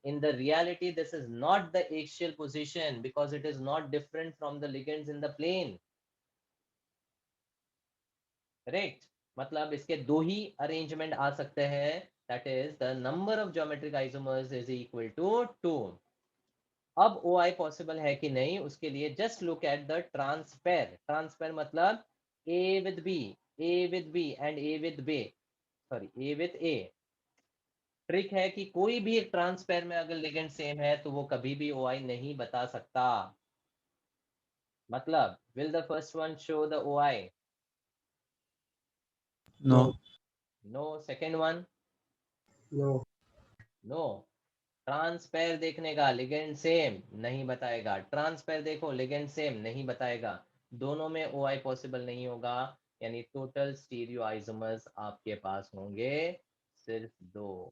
in the reality this is not the axial position because it is not different from the ligands in the plane। Correct? मतलब इसके दो ही अरेंजमेंट आ सकते हैं, that is the number of geometric isomers is equal to 2। अब ओ आई possible है कि नहीं उसके लिए just look at the trans pair. Trans pair मतलब A with B, A with B and A with B, sorry, A with A. Trick है कि कोई भी एक ट्रांस पेयर में अगर लिगेंड सेम है तो वो कभी भी OI नहीं बता सकता. मतलब will the first one show the OI? No. No. Second one? No. No. Trans pair देखने का, लिगेंड सेम नहीं बताएगा. ट्रांस पेयर देखो, लिगेंड सेम नहीं बताएगा. दोनों में OI पॉसिबल नहीं होगा. यानी टोटल स्टीरियो आइसोमर्स आपके पास होंगे सिर्फ 2.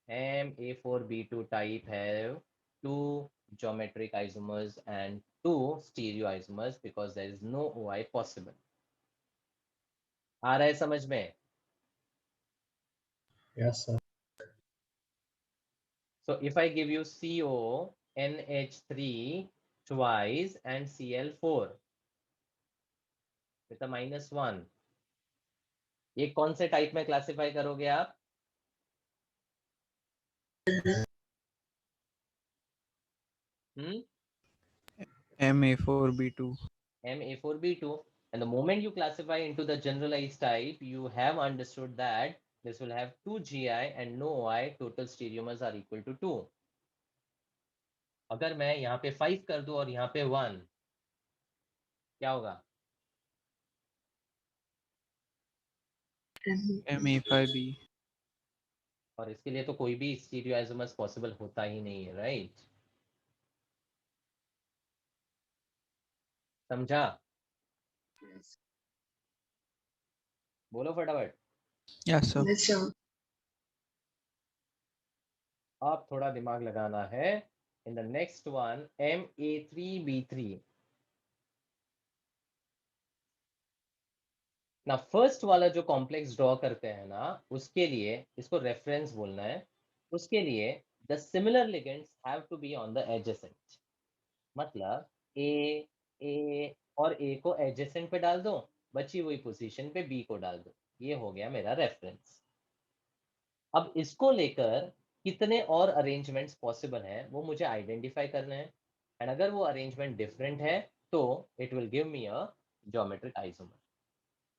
A4B2 type have 2 geometric isomers and 2 stereoisomers because there is no OI possible. आ रहा है समझ में? Yes, sir. So if I give you CO, NH3 twice and Cl4 with a -1, ये कौन से टाइप में क्लासिफाई करोगे आप? MA4B2. MA4B2. And the moment you classify into the generalized type, you have understood that this will have 2 GI and no OI. Total stereomers are equal to 2. अगर मैं यहाँ पे 5 कर दूं और यहाँ पे 1, क्या होगा? MA5B. और इसके लिए तो कोई भी स्टीरियोआइसोमर्स पॉसिबल होता ही नहीं है, राइट? समझा? बोलो फटाफट. Yes, sir. Yes, sir. आप थोड़ा दिमाग लगाना है. In the next one, MA3B3. ना फर्स्ट वाला जो कॉम्प्लेक्स ड्रॉ करते हैं ना, उसके लिए इसको रेफरेंस बोलना है. उसके लिए the similar ligands have to be on the adjacent. मतलब ए और ए को एडजेसेंट पे डाल दो, बची हुई पोजीशन पे बी को डाल दो. ये हो गया मेरा रेफरेंस. अब इसको लेकर कितने और अरेंजमेंट्स पॉसिबल हैं वो मुझे आइडेंटिफाई करने हैं. एंड अगर वो अरेंजमेंट डिफरेंट है तो it will give me a geometric isomer.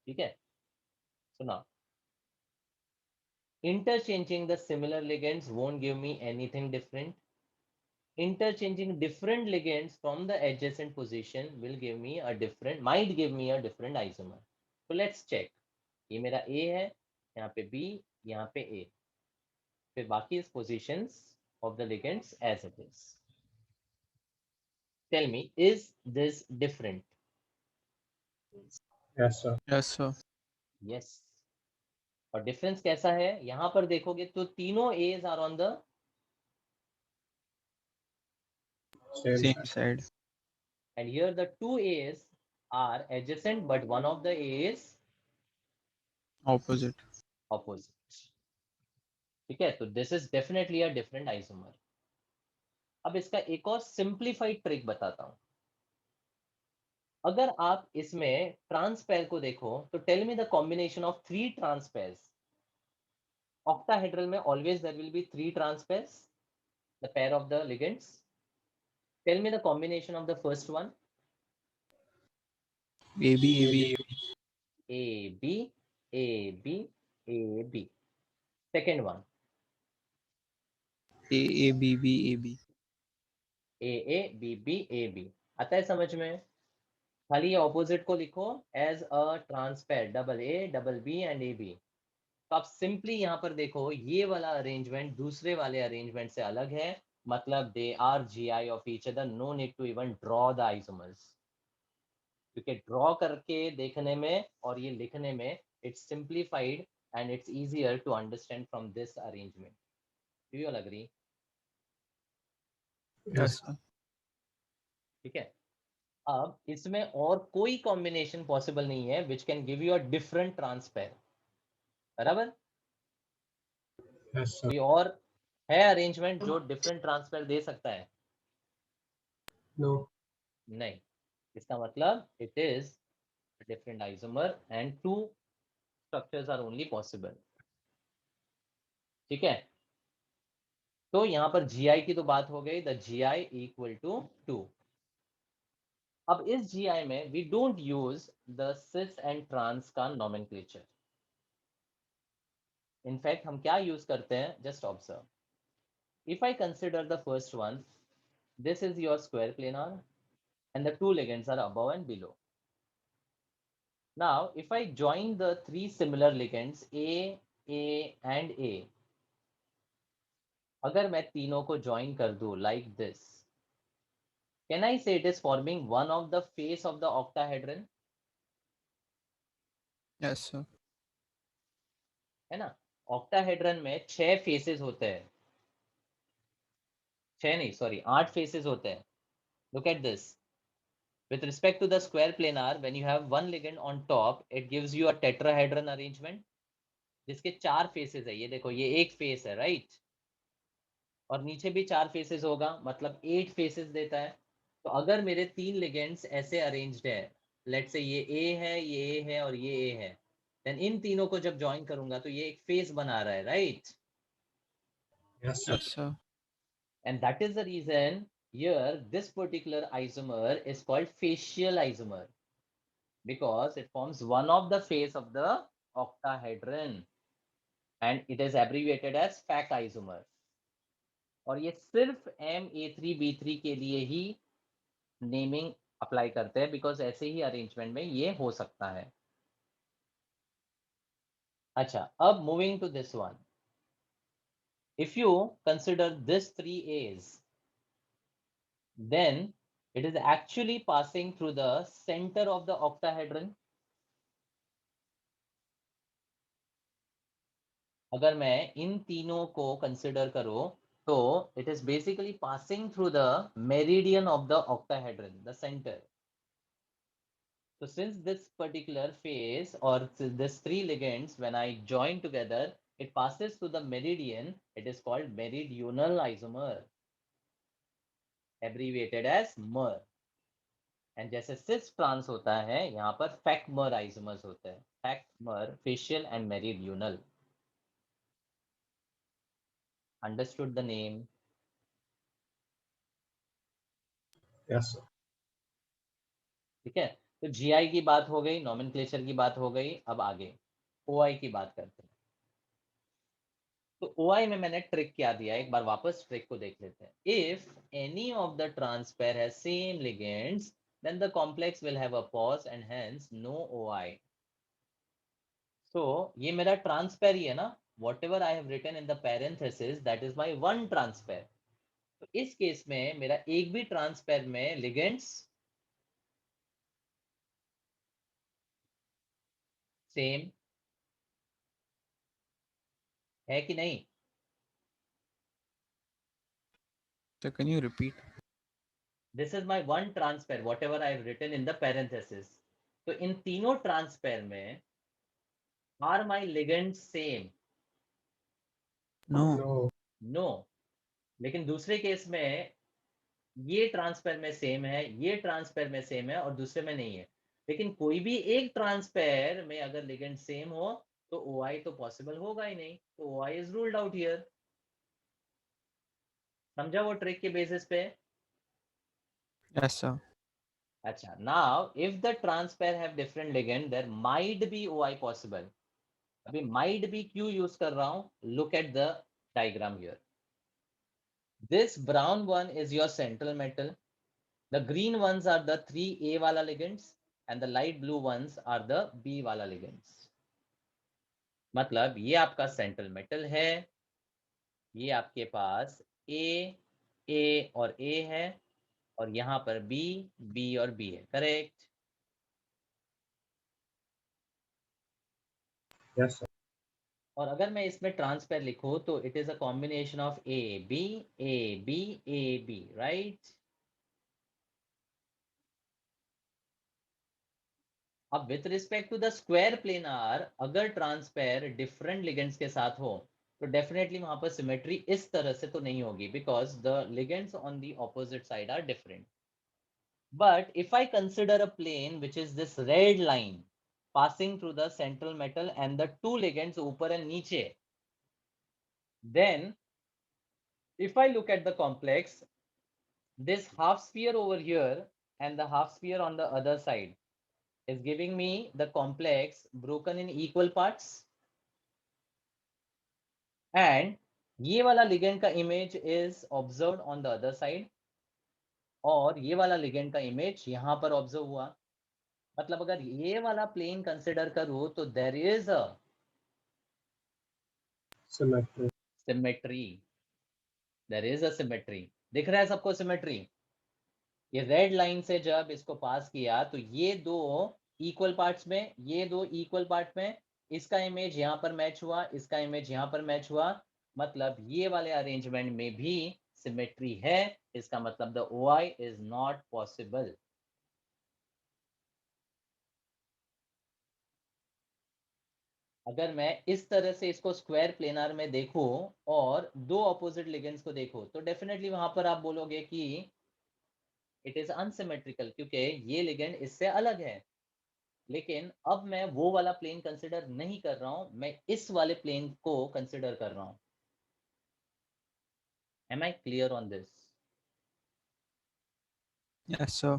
ठीक है? So now, interchanging the similar ligands won't give me anything different. Interchanging different ligands from the adjacent position will give me a different, might give me a different isomer. So let's check. ये मेरा A है, यहाँ पे B, यहाँ पे A. फिर बाकी positions of the ligands as it is. Tell me, is this different? Yes, sir. Yes, sir. Yes. और डिफरेंस कैसा है? यहाँ पर देखोगे तो तीनों A's are on the Same side. and here the two A's are adjacent but one of the A is Opposite. opposite. ठीक है? तो this is definitely a different isomer. अब इसका एक और सिंप्लीफाइड ट्रिक बताता हूं. अगर आप इसमें ट्रांस पेयर को देखो तो tell me the combination of 3 trans pairs. Octahedral में always there will be 3 trans pairs, the pair of the ligands. Tell me the combination of the first one. AB, AB, AB, AB, AB. Second one. AA, BB, AB. AA, BB, AB. आता है समझ में? खाली ये opposite को लिखो as a trans pair double A double B and A B. तो आप सिंपली यहाँ पर देखो ये वाला अरेंजमेंट दूसरे वाले अरेंजमेंट से अलग है. मतलब they are GI of each other. No need to even draw the isomers, क्योंकि ड्रॉ करके देखने में और ये लिखने में it's simplified and it's easier to understand from this arrangement. Do you all agree? Yes, sir. ठीक है? अब इसमें और कोई कॉम्बिनेशन पॉसिबल नहीं है which can give you a different trans pair. बराबर? Yes, sir. कोई और है अरेंजमेंट जो डिफरेंट ट्रांसपेयर दे सकता है? No. नहीं. इसका मतलब it is different isomer and 2 structures are only possible. ठीक है? तो यहां पर GI की तो बात हो गई. The GI equal to 2. अब इस GI में we don't use the cis and trans का nomenclature. In fact, हम क्या use करते हैं? Just observe. If I consider the first one, this is your square planar, and the two ligands are above and below. Now, if I join the three similar ligands A, and A, अगर मैं तीनों को join कर दूं like this, can I say it is forming one of the face of the octahedron? Yes, sir. है ना? Octahedron में 6 faces होते हैं, 6 नहीं, sorry, 8 faces होते हैं. Look at this. With respect to the square planar, when you have one ligand on top, it gives you a tetrahedron arrangement, जिसके 4 faces है. ये देखो, ये एक face है, right? और नीचे भी 4 faces होगा, मतलब 8 faces देता है. तो अगर मेरे 3 ligands ऐसे arranged है, let's say ये A है, ये A है और ये A है, then इन तीनों को जब join करूंगा तो ये एक face बना रहा है, right? Yes, sir. Yes, sir. And that is the reason here this particular isomer is called facial isomer, because it forms one of the face of the octahedron and it is abbreviated as FAC isomer. और ये सिर्फ MA3B3 के लिए ही naming apply करते हैं, because ऐसे ही arrangement में ये हो सकता है. अच्छा, अब moving to this one. If you consider this 3 A's, then it is actually passing through the center of the octahedron. अगर मैं इन तीनों को कंसिडर करूं तो it is basically passing through the meridian of the octahedron, the center. So since this particular phase or this 3 ligands, when I join together, it passes through the meridian, it is called meridional isomer, abbreviated as MER. And जैसे cis trans होता है, यहाँ पर फैक्मर isomers होते हैं, fac mer, facial and meridional. Understood the name? Yes, sir. ठीक है, तो जीआई की बात हो गई, नॉमेनक्लेचर की बात हो गई. अब आगे ओआई की बात करते हैं. तो ओआई में मैंने ट्रिक क्या दिया, एक बार वापस ट्रिक को देख लेते हैं. If any of the trans pair has same ligands, then the complex will have a pause and hence no OI. So ये मेरा ट्रांसपेयर ही है ना, whatever I have written in the parenthesis, that is my one transpair. तो इस case में मेरा एक भी ट्रांसपेयर में लिगेंड्स सेम है कि नहीं? So can you repeat? This is my one transpair, whatever I have written in the parenthesis. तो इन तीनों ट्रांसपेयर में are my ligands same? No. No. No. लेकिन दूसरे केस में ये ट्रांसपेयर में सेम है, ये ट्रांसपेयर में सेम है और दूसरे में नहीं है. लेकिन कोई भी एक ट्रांसपेयर में अगर लिगेंड सेम हो तो OI तो पॉसिबल होगा ही नहीं, तो OI is ruled out here. समझा वो ट्रिक के बेसिस पे? Yes, sir. अच्छा, now if the trans pair have different ligand, there might be OI possible. अभी माइट बी क्यों यूज कर रहा हूं? Look at the diagram here. This brown one is your central metal, the green ones are the 3A वाला ligands and the light blue ones are the B वाला ligands. मतलब ये आपका central metal है, ये आपके पास A और A है और यहाँ पर B और B है. करेक्ट? Yes, sir. और अगर मैं इसमें ट्रांसपेयर लिखूं तो it is a combination of A B, right? अब with respect to the square planar, अगर ट्रांसपेयर डिफरेंट लिगेंड्स के साथ हो तो डेफिनेटली वहां पर सिमेट्री इस तरह से तो नहीं होगी, because the ligands on the opposite side are different. But if I consider a plane which is this red line passing through the central metal and the two ligands ऊपर and नीचे, then if I look at the complex, this half sphere over here and the half sphere on the other side is giving me the complex broken in equal parts, and ये वाला ligand का image is observed on the other side, और ये वाला ligand का image यहाँ पर observe हुआ. मतलब अगर ये वाला plane consider करूँ तो there is a symmetry. There is a symmetry. दिख रहा है सबको symmetry? ये रेड लाइन से जब इसको पास किया तो ये दो इक्वल पार्ट्स में, ये दो इक्वल पार्ट में, इसका इमेज यहाँ पर मैच हुआ, इसका इमेज यहाँ पर मैच हुआ, मतलब ये वाले अरेंजमेंट में भी सिमेट्री है. इसका मतलब the OI is not possible. अगर मैं इस तरह से इसको स्क्वायर प्लेनार में देखूं और दो ऑपोजिट लिगेंड्स को देखूं तो डेफिनेटली वहां पर आप बोलोगे कि इट इज अनसिमेट्रिकल, क्योंकि ये लिगेंड इससे अलग है. लेकिन अब मैं वो वाला प्लेन कंसिडर नहीं कर रहा हूं, मैं इस वाले प्लेन को कंसिडर कर रहा हूं. Am I clear on this? Yes, sir.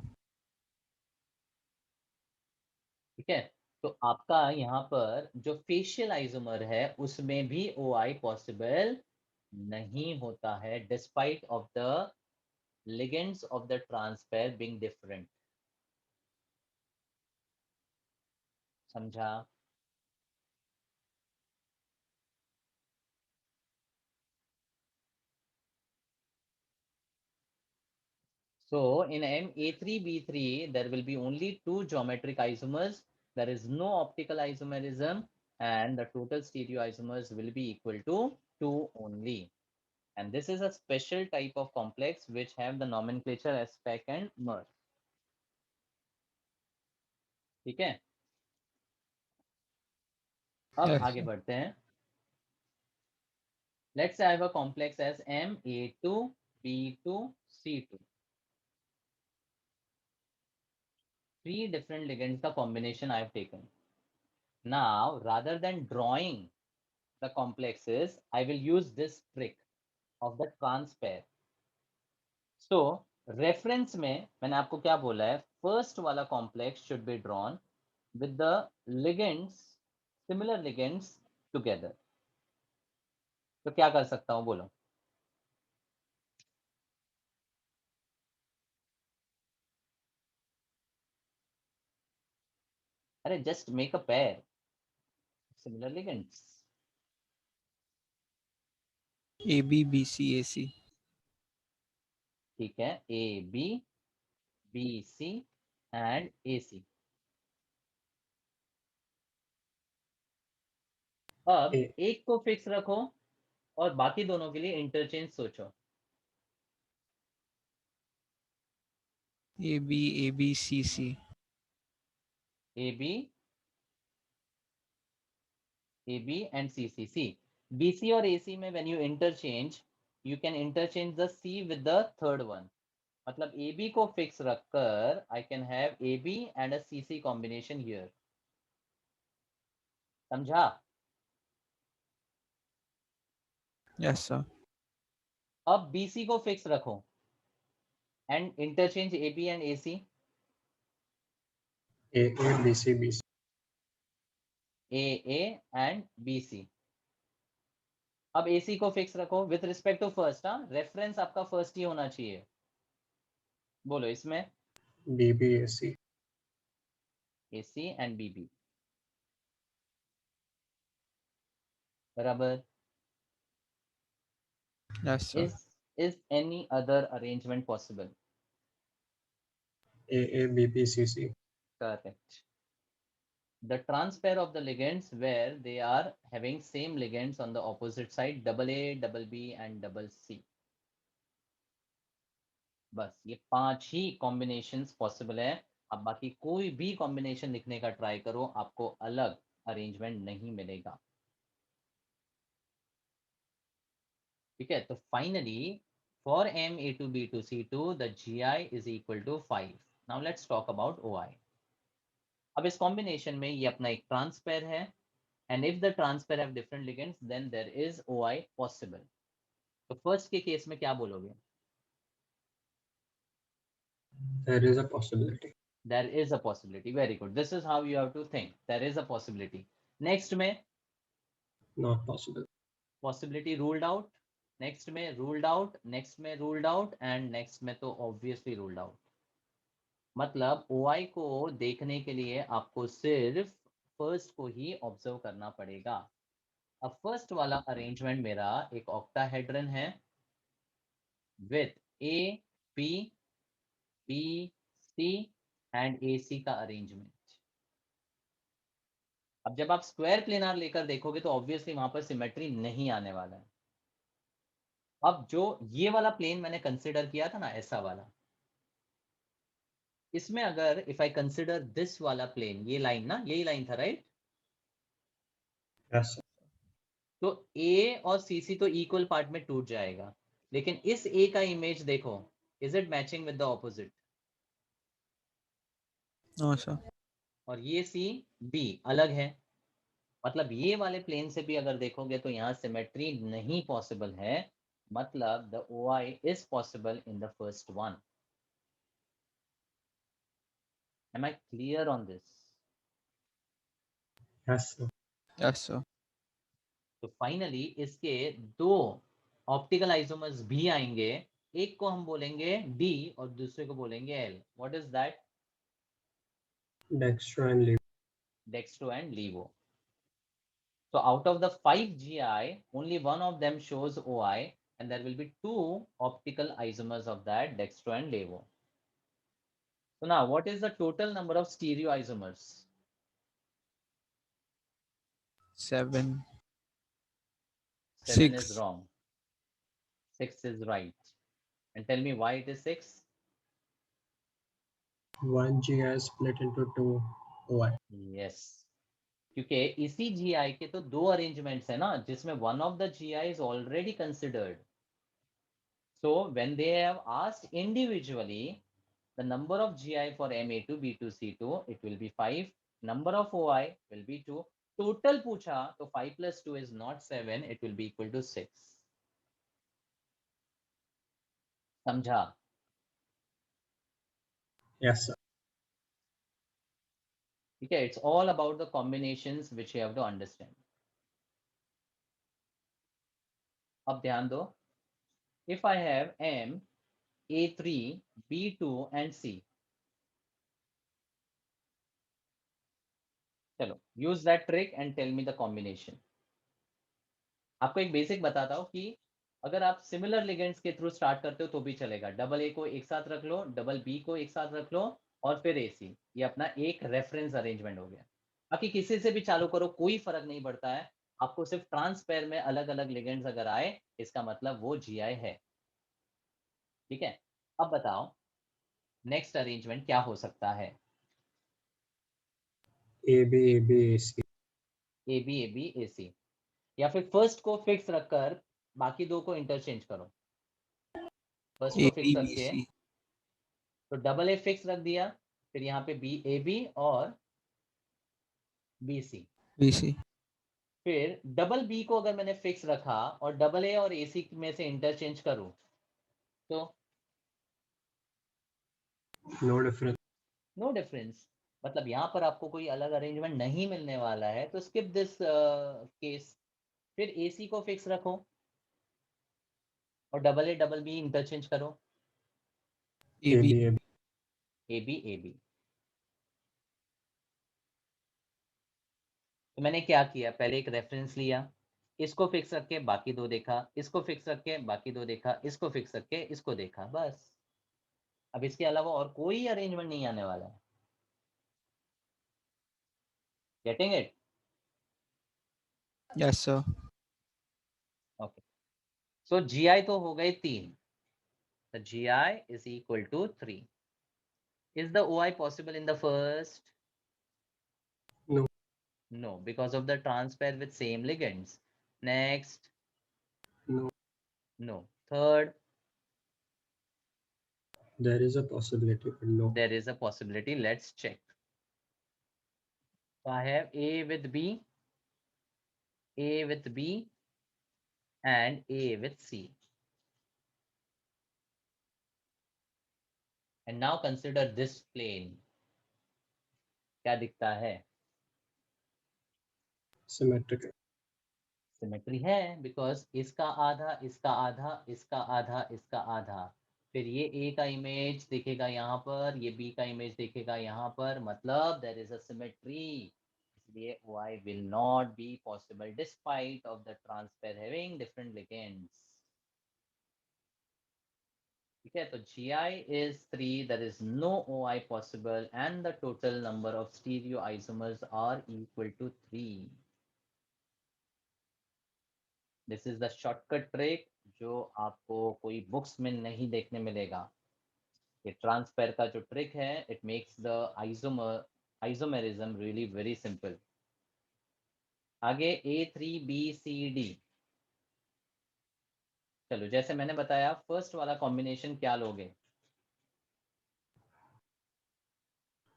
ठीक है, तो आपका यहाँ पर जो फेशियल आइसोमर है उसमें भी OI पॉसिबल नहीं होता है, despite of the ligands of the trans pair being different. समझा? So in MA3B3 there will be only two geometric isomers. There is no optical isomerism, and the total stereoisomers will be equal to 2 only. And this is a special type of complex which have the nomenclature as spec and mer. ठीक है, अब Yes. आगे बढ़ते हैं. Let's say I have a complex as MA2B2C2. Three different ligands का combination I have taken. Now rather than drawing the complexes, I will use this trick of the transpair. So reference में मैंने आपको क्या बोला है, first वाला complex should be drawn with the ligands, similar ligands together. तो क्या कर सकता हूँ बोलो? अरे just make a pair, similar ligands. AB, BC, AC. ठीक है, AB, BC and AC. अब एक को फिक्स रखो और बाकी दोनों के लिए इंटरचेंज सोचो. AB, AB, CC. AB, AB and CC. See, BC और AC में when you interchange, you can interchange the C with the third one. मतलब AB को फिक्स रखकर I can have AB and a CC combination here. समझा? Yes, sir. अब BC को fix रखो and interchange AB and AC. AA, BC, BC. AA and BC. अब AC को fix रखो विथ रिस्पेक्ट टू फर्स्ट. हाँ, reference आपका first ही होना चाहिए. बोलो इसमें BB, AC. AC and BB. बराबर. Yes, sir. Is any other arrangement possible? AA, BB, CC. Correct. The transpair of the ligands where they are having same ligands on the opposite side, double A, double B and double C. बस ये 5 ही combinations possible है. अब बाकी कोई भी combination लिखने का try करो, आपको अलग अरेंजमेंट नहीं मिलेगा. ठीक है, तो finally for MA2B2C2 the GI is equal to 5. Now let's talk about OI. अब इस कॉम्बिनेशन में ये अपना एक ट्रांसपेयर है, and if the transpair have different ligands then there is OI possible. तो फर्स्ट के केस में क्या बोलोगे? There is a possibility. There is a possibility. Very good. This is how you have to think. There is a possibility. Next में Not possible. possibility ruled out. Next में ruled out. Next में ruled out. And next में तो obviously ruled out. मतलब OI को देखने के लिए आपको सिर्फ फर्स्ट को ही ऑब्जर्व करना पड़ेगा. अब फर्स्ट वाला अरेंजमेंट मेरा एक ऑक्टाहेड्रन है with A, B, B, C and AC का अरेंजमेंट. अब जब आप स्क्वायर प्लेनार लेकर देखोगे तो ऑब्वियसली वहां पर सिमेट्री नहीं आने वाला है. अब जो ये वाला प्लेन मैंने कंसिडर किया था ना, ऐसा वाला, इसमें अगर इफ आई कंसिडर दिस वाला प्लेन, ये लाइन ना, यही लाइन था राइट? Yes, sir. तो A और CC तो इक्वल पार्ट में टूट जाएगा, लेकिन इस A का इमेज देखो, is it matching with the opposite? No, sir. और ये C B अलग है. मतलब ये वाले प्लेन से भी अगर देखोगे तो यहाँ सिमेट्री नहीं पॉसिबल है. मतलब the OI is possible in the first one. Am I clear on this? Yes, sir. Yes, sir. तो फाइनली इसके दो ऑप्टिकल आइसोमर्स भी आएंगे. एक को हम बोलेंगे D और दूसरे को बोलेंगे L. What is that? Dextro and levo. Dextro and levo. So out of the 5 GI, only one of them shows OI, and there will be 2 optical isomers of that, dextro and levo. So now, what is the total number of stereoisomers? 7. 7 is 6. wrong. 6 is right. And tell me why it is 6? One GI split into two OI. Yes. क्योंकि इसी GI के तो दो arrangements है ना, जिसमें one of the GI is already considered. So when they have asked individually, the number of GI for MA2, B2, C2, it will be 5. Number of OI will be 2. Total पूछा तो 5 plus 2 is not 7. It will be equal to 6. समझा? Yes, sir. Okay, it's all about the combinations which you have to understand. अब ध्यान दो. If I have M, A3, B2 and C. चलो, use that trick and tell me the combination. आपको एक basic बताता हूँ कि अगर आप सिमिलर लिगेंड्स के थ्रू स्टार्ट करते हो तो भी चलेगा. डबल ए को एक साथ रख लो, डबल बी को एक साथ रख लो और फिर एसी. ये अपना एक रेफरेंस अरेंजमेंट हो गया. बाकी किसी से भी चालू करो, कोई फर्क नहीं पड़ता है. आपको सिर्फ ट्रांसपेयर में अलग अलग लिगेंड्स अगर आए, इसका मतलब वो जीआई है. ठीक है, अब बताओ नेक्स्ट अरेंजमेंट क्या हो सकता है? AB, AB, AC. A B A C. या फिर फर्स्ट को फिक्स रखकर बाकी दो को इंटरचेंज करो. फर्स्ट को A, फिक्स B, रख B, के C. तो डबल ए फिक्स रख दिया, फिर यहाँ पे बी ए बी और बी सी. B, C. फिर डबल बी को अगर मैंने फिक्स रखा और डबल ए और ए सी में से इंटरचेंज करूं तो No difference. No difference. मतलब यहाँ पर आपको कोई अलग अरेंजमेंट नहीं मिलने वाला है, तो स्किप दिस केस. फिर ए सी को फिक्स रखो और डबल बी इंटरचेंज करो. A, B. AB, AB. A B. तो मैंने क्या किया, पहले एक रेफरेंस लिया, इसको फिक्स रख के बाकी दो देखा, इसको फिक्स रख के बाकी दो देखा, इसको फिक्स रख के इसको देखा, बस. अब इसके अलावा और कोई अरेंजमेंट नहीं आने वाला है. Getting it? Yes, sir. Okay. So GI तो हो गए 3. The GI is equal to 3. Is the OI possible in the first? No. No, because of the transpair with same ligands. Next? No. No. Third? There is a possibility, but no. There is a possibility. Let's check. So I have A with B, A with B, and A with C. And now consider this plane, क्या दिखता है? Symmetrical. Symmetry है, because इसका आधा, इसका आधा, इसका आधा, इसका आधा, फिर ये ए का इमेज दिखेगा यहाँ पर, ये बी का इमेज दिखेगा यहाँ पर, मतलब देयर इज अ सिमेट्री। इसलिए OI will not be possible despite of the transpair having different ligands. ठीक है, तो GI is 3, there is no OI possible and the total number of stereoisomers are equal to 3. This is the shortcut trick जो आपको कोई books में नहीं देखने मिलेगा। ये ट्रांसपेयर का जो ट्रिक है, it makes the isomerism really very simple. आगे A3BCD, चलो जैसे मैंने बताया फर्स्ट वाला कॉम्बिनेशन क्या लोगे?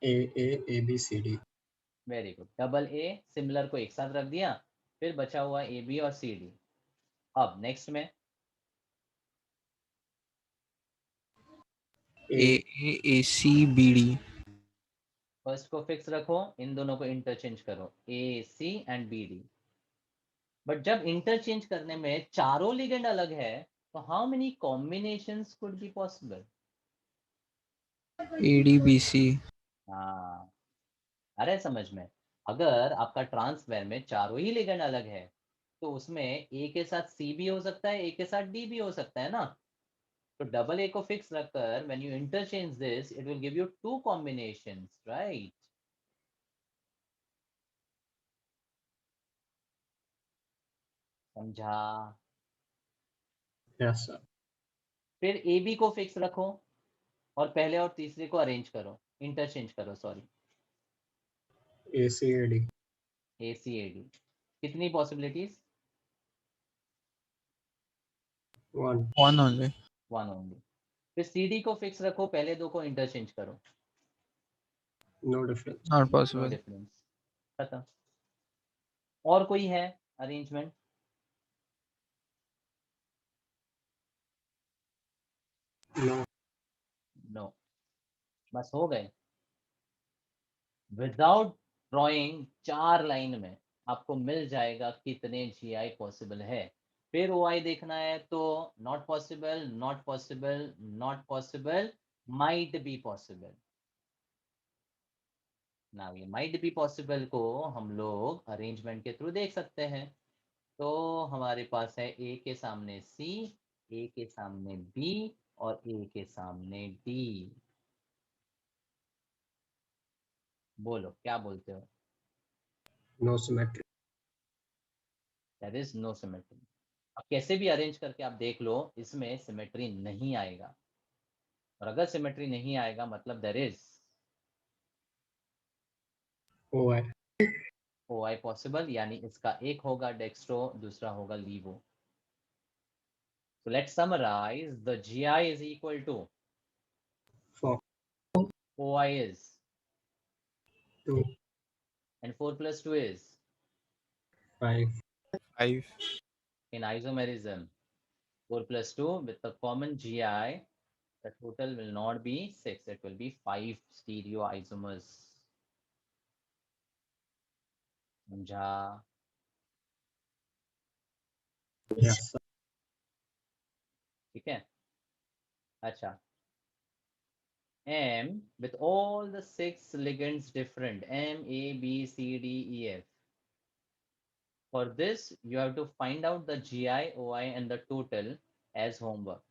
ABCD. Very good, double a similar को एक साथ रख दिया, फिर बचा हुआ AB और CD। अब नेक्स्ट में ACBD. फर्स्ट को फिक्स रखो, इन दोनों को इंटरचेंज करो, AC एंड BD। बट जब इंटरचेंज करने में चारों लिगेंड अलग है, तो how many combinations could be possible? ADBC. हाँ, अरे समझ में, अगर आपका ट्रांसफर में चारों ही लिगेंड अलग है, तो उसमें ए के साथ सी भी हो सकता है, ए के साथ डी भी हो सकता है ना। तो डबल ए को फिक्स रखकर when you interchange this, it will give you 2 combinations, right? समझा? Yes, sir. फिर ए बी को फिक्स रखो और पहले और तीसरे को अरेंज करो, इंटरचेंज करो, सॉरी, ACAD. ACAD। कितनी पॉसिबिलिटीज? 1. One only. 1 ओनली। फिर CD को फिक्स रखो, पहले दो को इंटरचेंज करो, No difference. Not no possible. Difference, खत्म। और कोई है अरेंजमेंट? No. नो, बस हो गए। विदाउट ड्राइंग 4 लाइन में आपको मिल जाएगा कितने GI पॉसिबल है। फिर OI देखना है तो not possible, not possible, not possible, might be possible. ना ये माइट बी पॉसिबल को हम लोग अरेंजमेंट के थ्रू देख सकते हैं। तो हमारे पास है A के सामने C, A के सामने B और A के सामने D। बोलो क्या बोलते हो? No symmetry. There is no symmetry. अब कैसे भी अरेंज करके आप देख लो, इसमें सिमेट्री नहीं आएगा, और अगर सिमेट्री नहीं आएगा मतलब there is OI. OI possible, यानी इसका एक होगा डेक्स्ट्रो, दूसरा होगा लीवो। So let's summarize. The GI is equal to 4. OI is, 2. and 4 plus 2 is 5. 5. in isomerism 4 plus 2 with the common GI, the total will not be 6, it will be 5 stereoisomers. समझा? Yes, sir. ठीक है, अच्छा, M with all the 6 ligands different, M, A, B, C, D, E, F. For this, you have to find out the GI, OI, and the total as homework.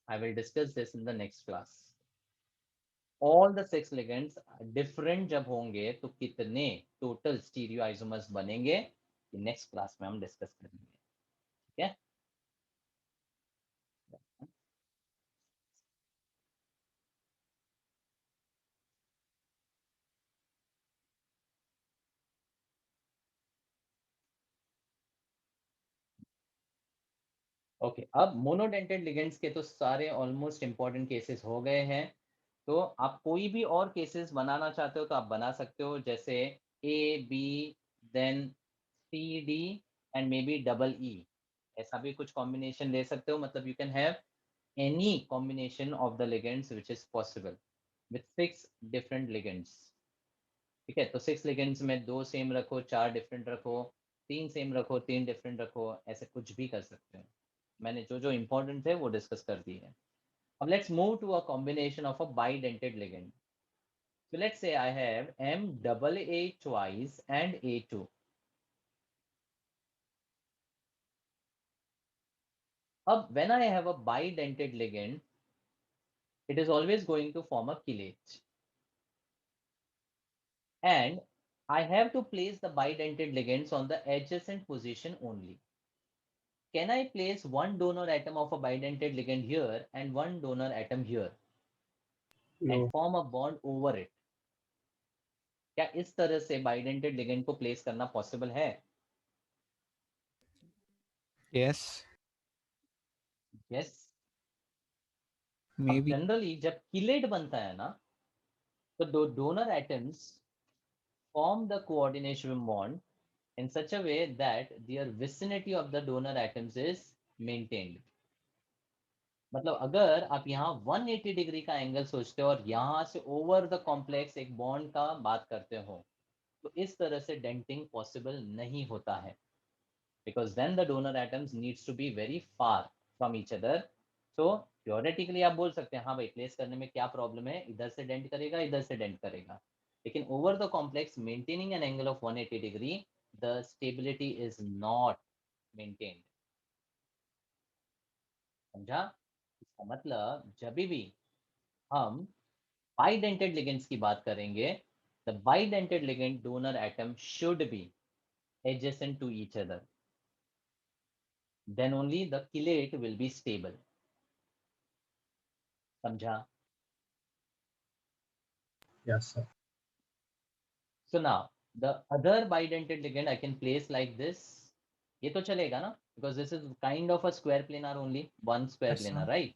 I will discuss this in the next class. All the 6 ligands different जब होंगे तो कितने total stereoisomers बनेंगे, ये next class में हम discuss करेंगे, ठीक है? ओके, अब मोनोडेंटेड लिगेंड्स के तो सारे ऑलमोस्ट इंपॉर्टेंट केसेस हो गए हैं। तो आप कोई भी और केसेस बनाना चाहते हो तो आप बना सकते हो, जैसे AB then CD and may B double E, ऐसा भी कुछ कॉम्बिनेशन ले सकते हो। मतलब you can have any combination of the ligands which is possible with 6 different ligands. ठीक है, तो 6 ligands में 2 सेम रखो, 4 डिफरेंट रखो, 3 सेम रखो, 3 डिफरेंट रखो, ऐसे कुछ भी कर सकते हो। मैंने जो जो इंपॉर्टेंट है वो डिस्कस कर दी है। अब let's move to a combination of a bidentate ligand. So let's say I have MAA twice and A2. अब when I have a bidentate ligand, it is always going to form a chelate. And I have to place the bidentate ligands on the adjacent position only. Can I place one donor atom of a bidentate ligand here and one donor atom here No. and form a bond over it? क्या इस तरह से bidentate ligand को place करना possible है? Yes, Yes. अब maybe. Generally जब chelate बनता है ना, तो दो donor atoms form the coordination bond in such a way that their vicinity of the donor atoms is maintained. मतलब अगर आप यहाँ 180 डिग्री का एंगल सोचते हो और यहाँ से ओवर द कॉम्प्लेक्स एक बॉन्ड का बात करते हो, तो इस तरह से डेंटिंग पॉसिबल नहीं होता है, because then the donor atoms needs to be very far from each other. So theoretically आप बोल सकते हैं हाँ भाई प्लेस करने में क्या प्रॉब्लम है, इधर से डेंट करेगा, इधर से डेंट करेगा, लेकिन over the complex maintaining an angle of 180 degree the stability is not maintained. समझा? इसका मतलब जब भी हम bidentate ligands की बात करेंगे, the bidentate ligand donor atom should be adjacent to each other. Then only the chelate will be stable. समझा? Yes, sir. So now the other bidentate ligand I can place like this. ये तो चलेगा ना? Because this is kind of a square planar only, one square Yes, planar, sir. right?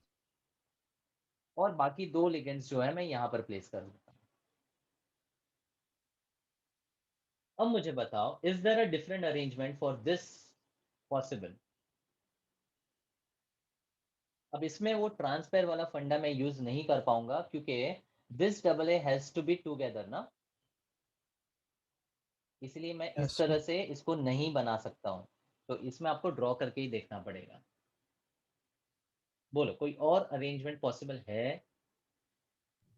और बाकी दो ligands जो है मैं यहाँ पर place कर देता हूँ. अब मुझे बताओ, is there a different arrangement for this possible? अब इसमें वो ट्रांसपेयर वाला फंडा मैं यूज नहीं कर पाऊंगा क्योंकि this double A has to be together ना, इसलिए मैं Yes, इस sir. तरह से इसको नहीं बना सकता हूं, तो इसमें आपको ड्रॉ करके ही देखना पड़ेगा. बोलो कोई और अरेंजमेंट पॉसिबल है?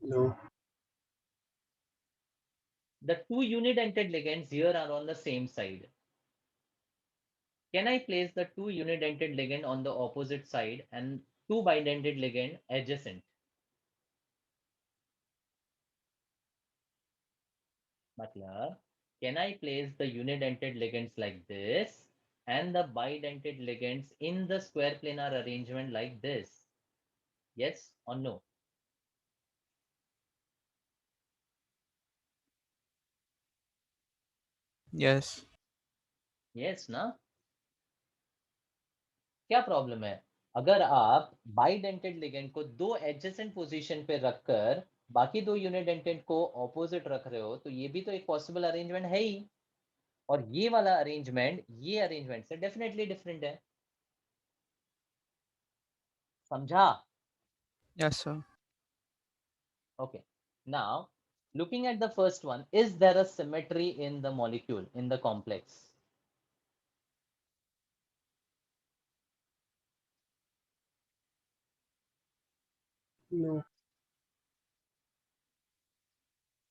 No. The two unidentate ligands here are on the same side. Can I place the two unidentate ligand on the opposite side and two bidentate ligand adjacent? मतलब can I place the unidentate ligands like this and the bidentate ligands in the square planar arrangement like this? Yes or no? Yes. Yes ना? क्या problem है? अगर आप bidentate ligand को दो adjacent position पे रखकर बाकी दो unidentate को ऑपोजिट रख रहे हो, तो ये भी तो एक पॉसिबल अरेंजमेंट है ही, और ये वाला अरेंजमेंट ये अरेंजमेंट से डेफिनेटली डिफरेंट है. समझा? Yes, sir. Okay. Now, looking at the first one, is there a symmetry in the molecule, in the complex? No.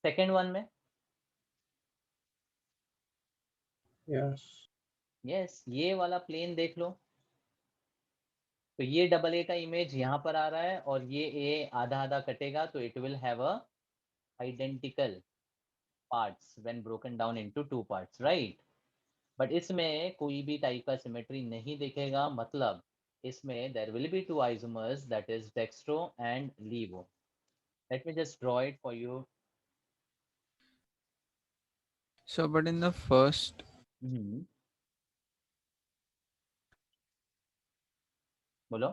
Second one में? Yes. Yes, ये वाला प्लेन देख लो. तो ये डबल ए का इमेज यहाँ पर आ रहा है और ये ए आधा आधा कटेगा, तो it will have a identical parts when broken down into two parts, right? But इसमें कोई भी टाइप का सिमेट्री नहीं दिखेगा, मतलब इसमें there will be two isomers that is dextro and laevo. Let me just draw it for you. So, but in the first, बोलो.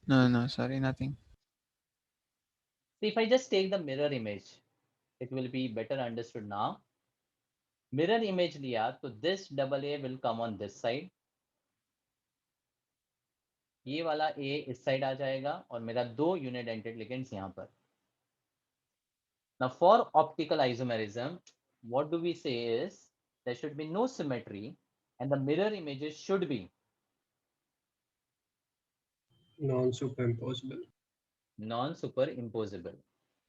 no, sorry, nothing. So if I just take the mirror image, it will be better understood now. Mirror image लिया तो this double A will come on this side ये वाला A इस side आ जाएगा और मेरा 2 unidentate ligands यहाँ पर. Now for optical isomerism, what do we say is there should be no symmetry and the mirror images should be non-superimposable. non-superimposable.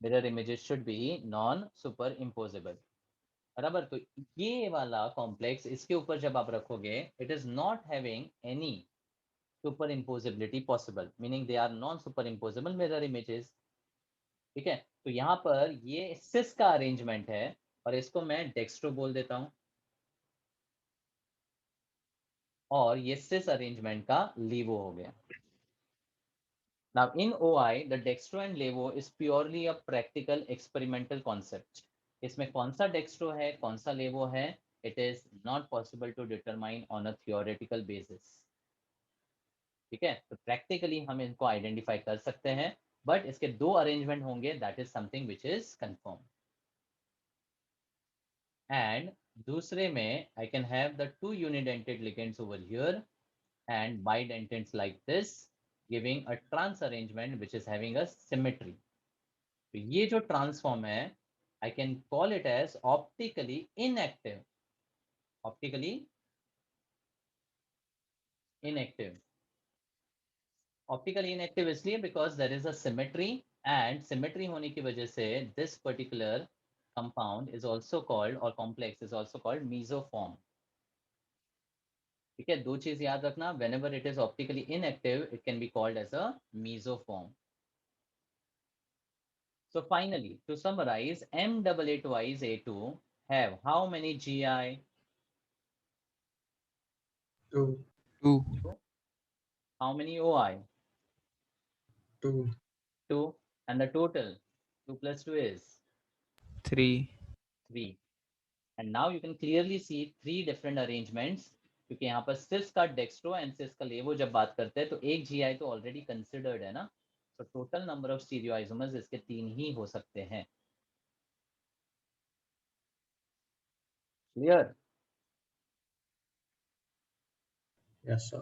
Mirror images should be non-superimposable. बराबर. तो ये वाला कॉम्प्लेक्स इसके ऊपर जब आप रखोगे, it is not having any superimposability possible, meaning they are non-superimposable mirror images. ठीक है. तो यहाँ पर ये सिस का अरेंजमेंट है और इसको मैं डेक्स्ट्रो बोल देता हूं और ये सिस अरेंजमेंट का लीवो हो गया. Now in OI, the dextro and levo is purely a practical experimental concept. इसमें कौन सा डेक्स्ट्रो है कौन सा लेवो है, it is not possible to determine on a theoretical basis. ठीक है. तो प्रैक्टिकली हम इनको आइडेंटिफाई कर सकते हैं, बट इसके 2 अरेंजमेंट होंगे, that is something which is confirm. And दूसरे में I can have the 2 unidentate ligands over here and bidentants like this, giving a trans arrangement which is having a symmetry. तो ये जो ट्रांसफॉर्म है, I can call it as optically inactive. Optically inactive. Optically inactive इसलिए because there is a symmetry and symmetry होने की वजह से this particular compound is also called or complex is also called mesoform. ठीक है. 2 चीज याद रखना, whenever it is optically inactive it can be called as a mesoform. So finally, to summarize, M88 twice A2 have how many GI? 2. 2. How many OI? 2. 2. And the total 2 plus 2 is 3. 3. And now you can clearly see 3 different arrangements, क्योंकि यहाँ पर सिस का dextro and सिस का लेवो जब बात करते हैं तो एक GI तो ऑलरेडी कंसिडर्ड है ना. तो टोटल नंबर ऑफ स्टीरियोआइसोमर्स इसके 3 ही हो सकते हैं. Clear? Yes, sir.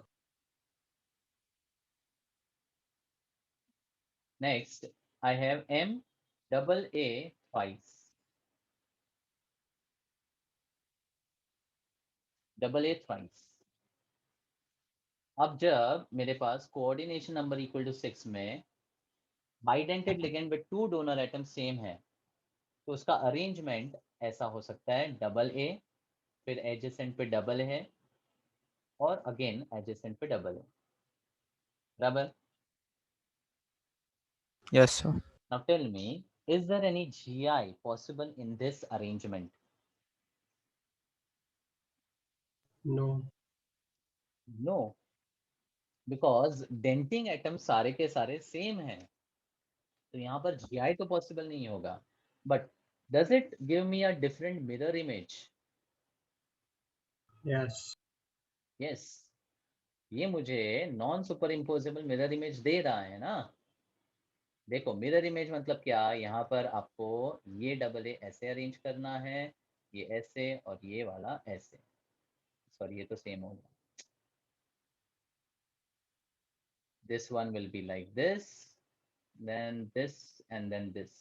Next, I have MAA twice. AA thrice. अब जब मेरे पास कोऑर्डिनेशन नंबर इक्वल टू 6 में bidentate ligand with 2 donor atom same है, तो उसका अरेंजमेंट ऐसा हो सकता है AA, फिर एडजेसेंट पे डबल है और अगेन एडजेसेंट पे डबल है. बराबर. Yes, sir. Now tell me, is there any GI possible in this arrangement? No. No, because denting atom सारे के सारे सेम हैं, तो यहाँ पर GI तो पॉसिबल नहीं होगा. But does it give me a different mirror image? Yes. Yes. ये मुझे non superimposable mirror image दे रहा है ना. देखो मिरर इमेज मतलब क्या, यहाँ पर आपको ये AA ऐसे अरेंज करना है, ये ऐसे और ये वाला ऐसे. सॉरी ये तो सेम होगा. This one will be like this, then this and then this.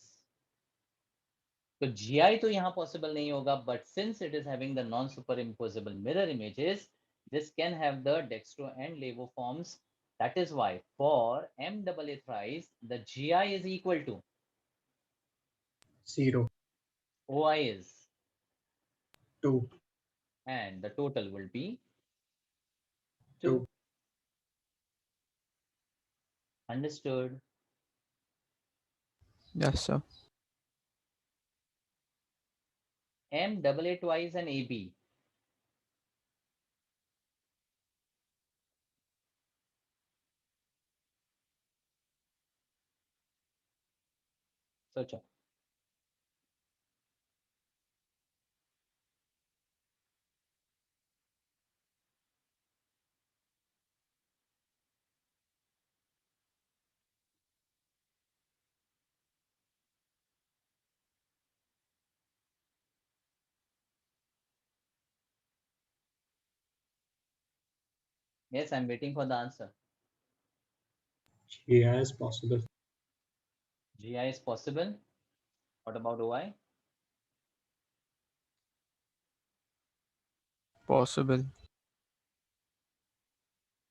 तो GI तो यहाँ पॉसिबल नहीं होगा, but since it is having the non superimposable mirror images, this can have the dextro and levo forms. That is why for MAA thrice the GI is equal to 0. OI is 2. and the total will be 2. 2. Understood? Yes, sir. MAA twice and AB. सोचो. Yes, I'm waiting for the answer. GI is possible. GI is possible. What about OI? Possible.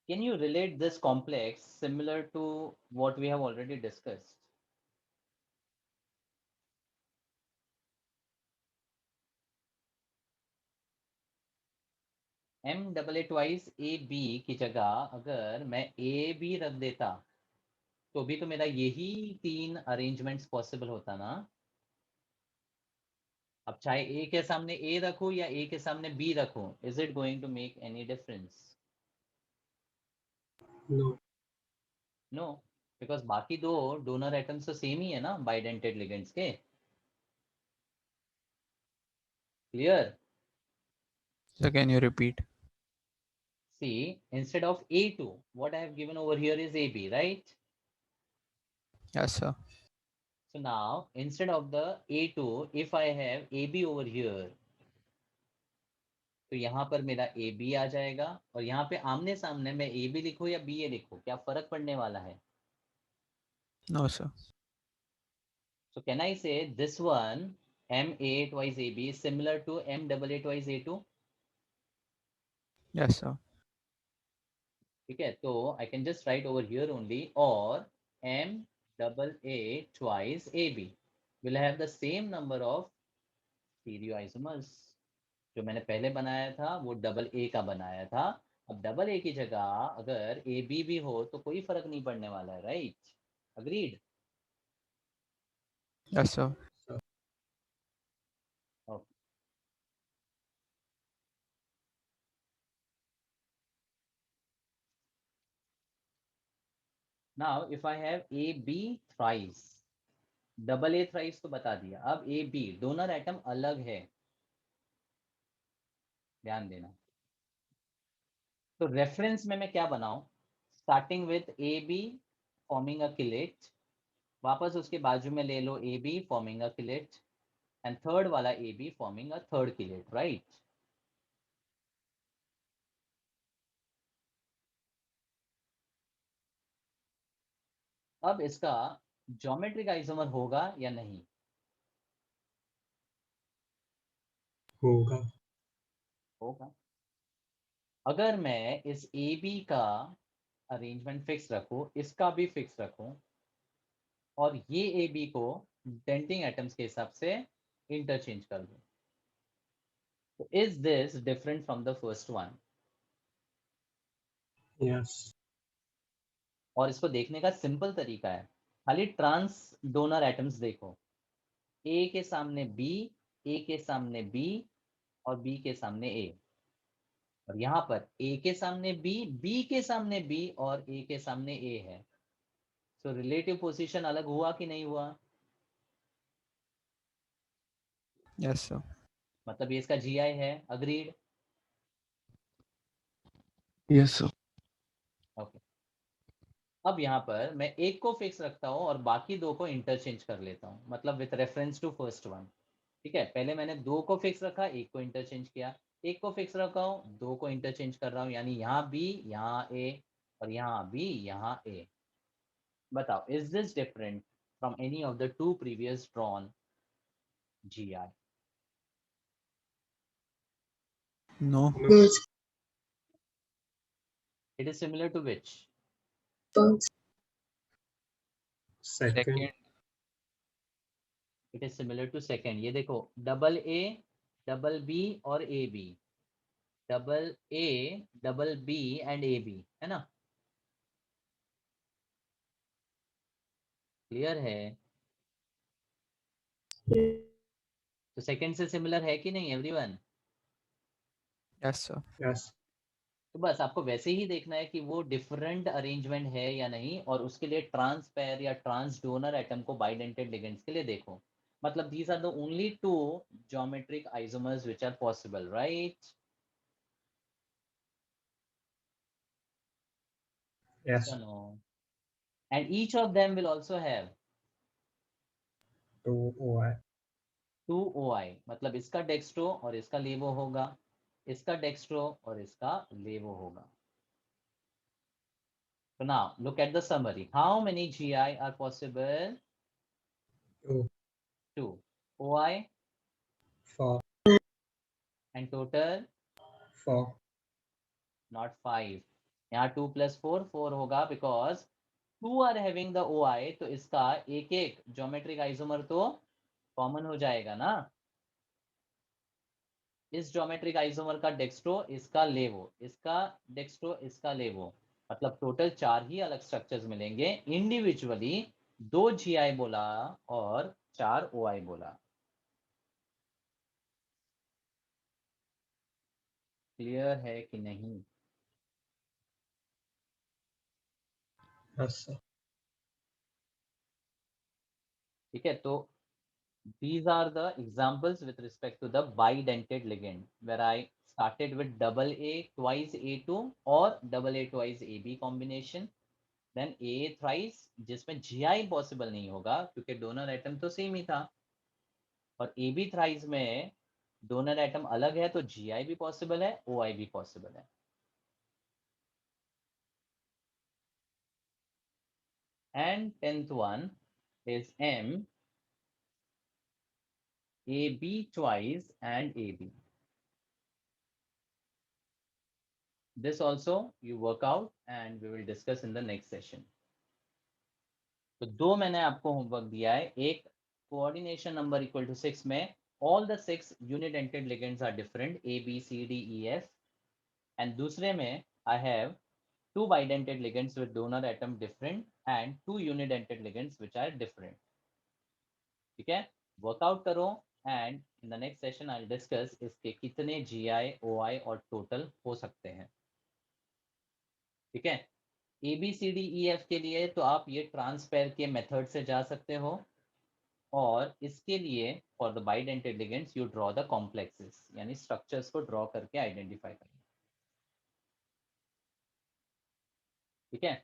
Can you relate this complex similar to what we have already discussed? M double A twice A B की जगह अगर मैं A B रख देता तो भी तो मेरा यही 3 अरेंजमेंट्स पॉसिबल होता ना। अब चाहे ए के सामने ए रखो या ए के सामने बी रखो, is it going to make any difference? No. No, because बाकी दो डोनर एटम्स तो सेम ही है ना बाइडेंटेड लिगेंड्स के। Clear? So can you repeat? See, instead of A2, what I have given over here is AB, right? Yes, sir. So now, instead of the A2, if I have AB over here, तो यहाँ पर मेरा AB आ जाएगा और यहाँ पे आमने सामने मैं AB लिखूं या BA लिखूं, क्या फर्क पड़ने वाला है? No, sir. So can I say this one MA twice AB is similar to M double A twice A2? Yes, sir. ठीक है, तो I can just write over here only, or M double A twice AB will have the same number of stereoisomers. जो मैंने पहले बनाया था वो double A का बनाया था। अब डबल ए की जगह अगर ए बी भी हो तो कोई फर्क नहीं पड़ने वाला है, right? Agreed? Yes, sir. Okay. Now if I have A B thrice, double A thrice तो बता दिया, अब ए बी डोनर एटम अलग है, ध्यान देना। तो रेफरेंस में मैं क्या बनाऊं? Starting with A B forming a chelate, वापस उसके बाजू में ले लो A B forming a chelate, and third वाला A B forming a third chelate, right? अब इसका ज्योमेट्रिक आइसोमर होगा या नहीं? होगा. होगा। अगर मैं इस ए बी का अरेंजमेंट फिक्स रखूं, इसका भी फिक्स रखूं, और ये ए बी को डेंटिंग एटम्स के हिसाब से इंटरचेंज कर दूं, तो is this different from the first one? Yes. और इसको देखने का सिंपल तरीका है, खाली ट्रांस डोनर एटम्स देखो, ए के सामने बी, ए के सामने बी और बी के सामने ए, और यहाँ पर ए के सामने बी, बी के सामने बी और ए के सामने ए है। तो रिलेटिव पोजीशन अलग हुआ कि नहीं हुआ? Yes, sir. मतलब ये इसका जीआई है, अग्रीड? Yes, sir. ओके। अब यहाँ पर मैं एक को फिक्स रखता हूँ और बाकी दो को इंटरचेंज कर लेता हूँ, मतलब with reference to first one. ठीक है, पहले मैंने दो को फिक्स रखा, एक को इंटरचेंज किया, एक को फिक्स रखा हूँ, दो को इंटरचेंज कर रहा हूँ, यानी यहाँ बी यहाँ ए और यहाँ बी यहाँ ए। बताओ, is this different from any of the two previous drawn GI? No. No. It is similar to which? Second. It is similar to second. ये देखो, डबल ए डबल बी और A B, double A double B and A B, है ना? Clear है? तो second से similar है कि नहीं एवरीवन? Yes, sir. Yes. तो बस आपको वैसे ही देखना है कि वो डिफरेंट अरेंजमेंट है या नहीं, और उसके लिए ट्रांस पेयर या ट्रांस डोनर एटम को बाइडेंटेड लिगेंड्स के लिए देखो। मतलब these are the only two geometric isomers which are possible, right? Yes. So no. And each of them will also have 2 OI. 2 OI, मतलब इसका डेक्स्ट्रो और इसका लेवो होगा, इसका डेक्स्ट्रो और इसका लेवो होगा। So now look at the summary. How many GI are possible? 2, 2. OI 4, and total 4. not 5. यहाँ 2 plus 4 4 होगा because 2 are having the OI, तो इसका एक एक ज्योमेट्रिक आइसोमर तो कॉमन हो जाएगा ना. इस ज्योमेट्रिक आइसोमर का डेक्स्ट्रो, इसका लेवो, इसका डेक्स्ट्रो, इसका लेवो, मतलब टोटल 4 ही अलग स्ट्रक्चर्स मिलेंगे. इंडिविजुअली 2 GI बोला और 4 OI बोला. क्लियर है कि नहीं? Yes, sir. ठीक है, तो these are the examples with respect to the bidentate ligand, where I started with double A twice A2 or double A twice AB combination, then A thrice, जिसमें GI possible नहीं होगा क्योंकि donor atom तो same ही था, और AB thrice में donor atom अलग है तो GI भी पॉसिबल है, OI भी पॉसिबल है. And 10th one is M, AB twice and AB. This also you work out and we will discuss in the next session. तो 2 मैंने आपको होमवर्क दिया है. एक कोऑर्डिनेशन नंबर इक्वल टू 6 में all the 6 unidentate ligands are different, A, B, C, D, E, F, and दूसरे में I have 2 bidentate ligands with donor atom different and 2 unidentate ligands which are different. ठीक है, workout करो and in the next session I'll discuss इसके कितने GI, OI और total हो सकते हैं. ठीक है, A B C D E F के लिए तो आप ये ट्रांसपेयर के मेथड से जा सकते हो, और इसके लिए for the bidentate ligands you draw the complexes, यानी स्ट्रक्चर्स को ड्रॉ करके आइडेंटिफाई करना. ठीक है,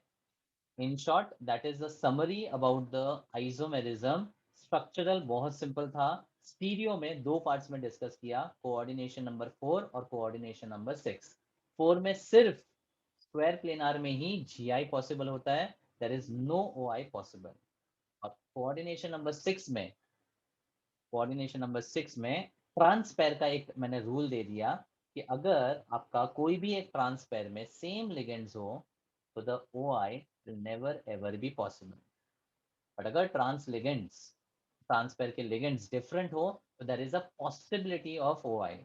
in short that is the summary about the isomerism. Structural बहुत सिंपल था. स्टीरियो में 2 पार्ट्स में डिस्कस किया, कोऑर्डिनेशन नंबर 4 और कोऑर्डिनेशन नंबर 6. 4 में सिर्फ स्क्वायर प्लेनार में ही GI पॉसिबल होता है, there is no OI possible. और कोऑर्डिनेशन नंबर 6 में ट्रांसपेयर का एक मैंने रूल दे दिया कि अगर आपका कोई भी एक ट्रांसपेयर में सेम लिगेंड्स हो तो the OI will never ever be possible. But अगर ट्रांसपेयर के लिगेंड्स डिफरेंट हो तो there is a possibility of OI.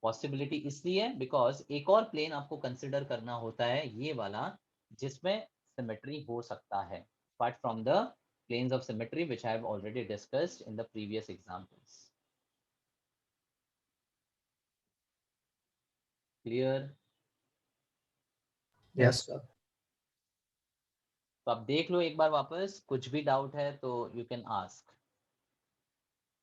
Possibility इसलिए बिकॉज एक और प्लेन आपको कंसिडर करना होता है, ये वाला, जिसमें सिमेट्री हो सकता है, apart from the planes of symmetry which I have already discussed in the previous examples. Clear? Yes, sir. तो आप देख लो एक बार वापस, कुछ भी डाउट है तो you can ask.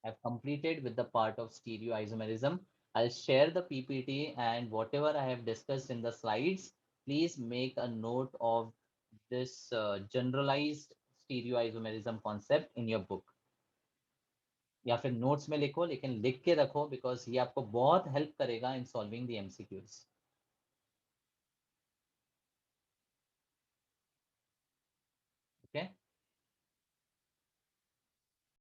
I've completed with the part of stereoisomerism. I'll share the PPT and whatever I have discussed in the slides, please make a note of this generalized stereoisomerism concept in your book. या फिर notes में लिखो, लेकिन लिख के रखो because ये आपको बहुत हेल्प करेगा in solving the MCQs. Okay.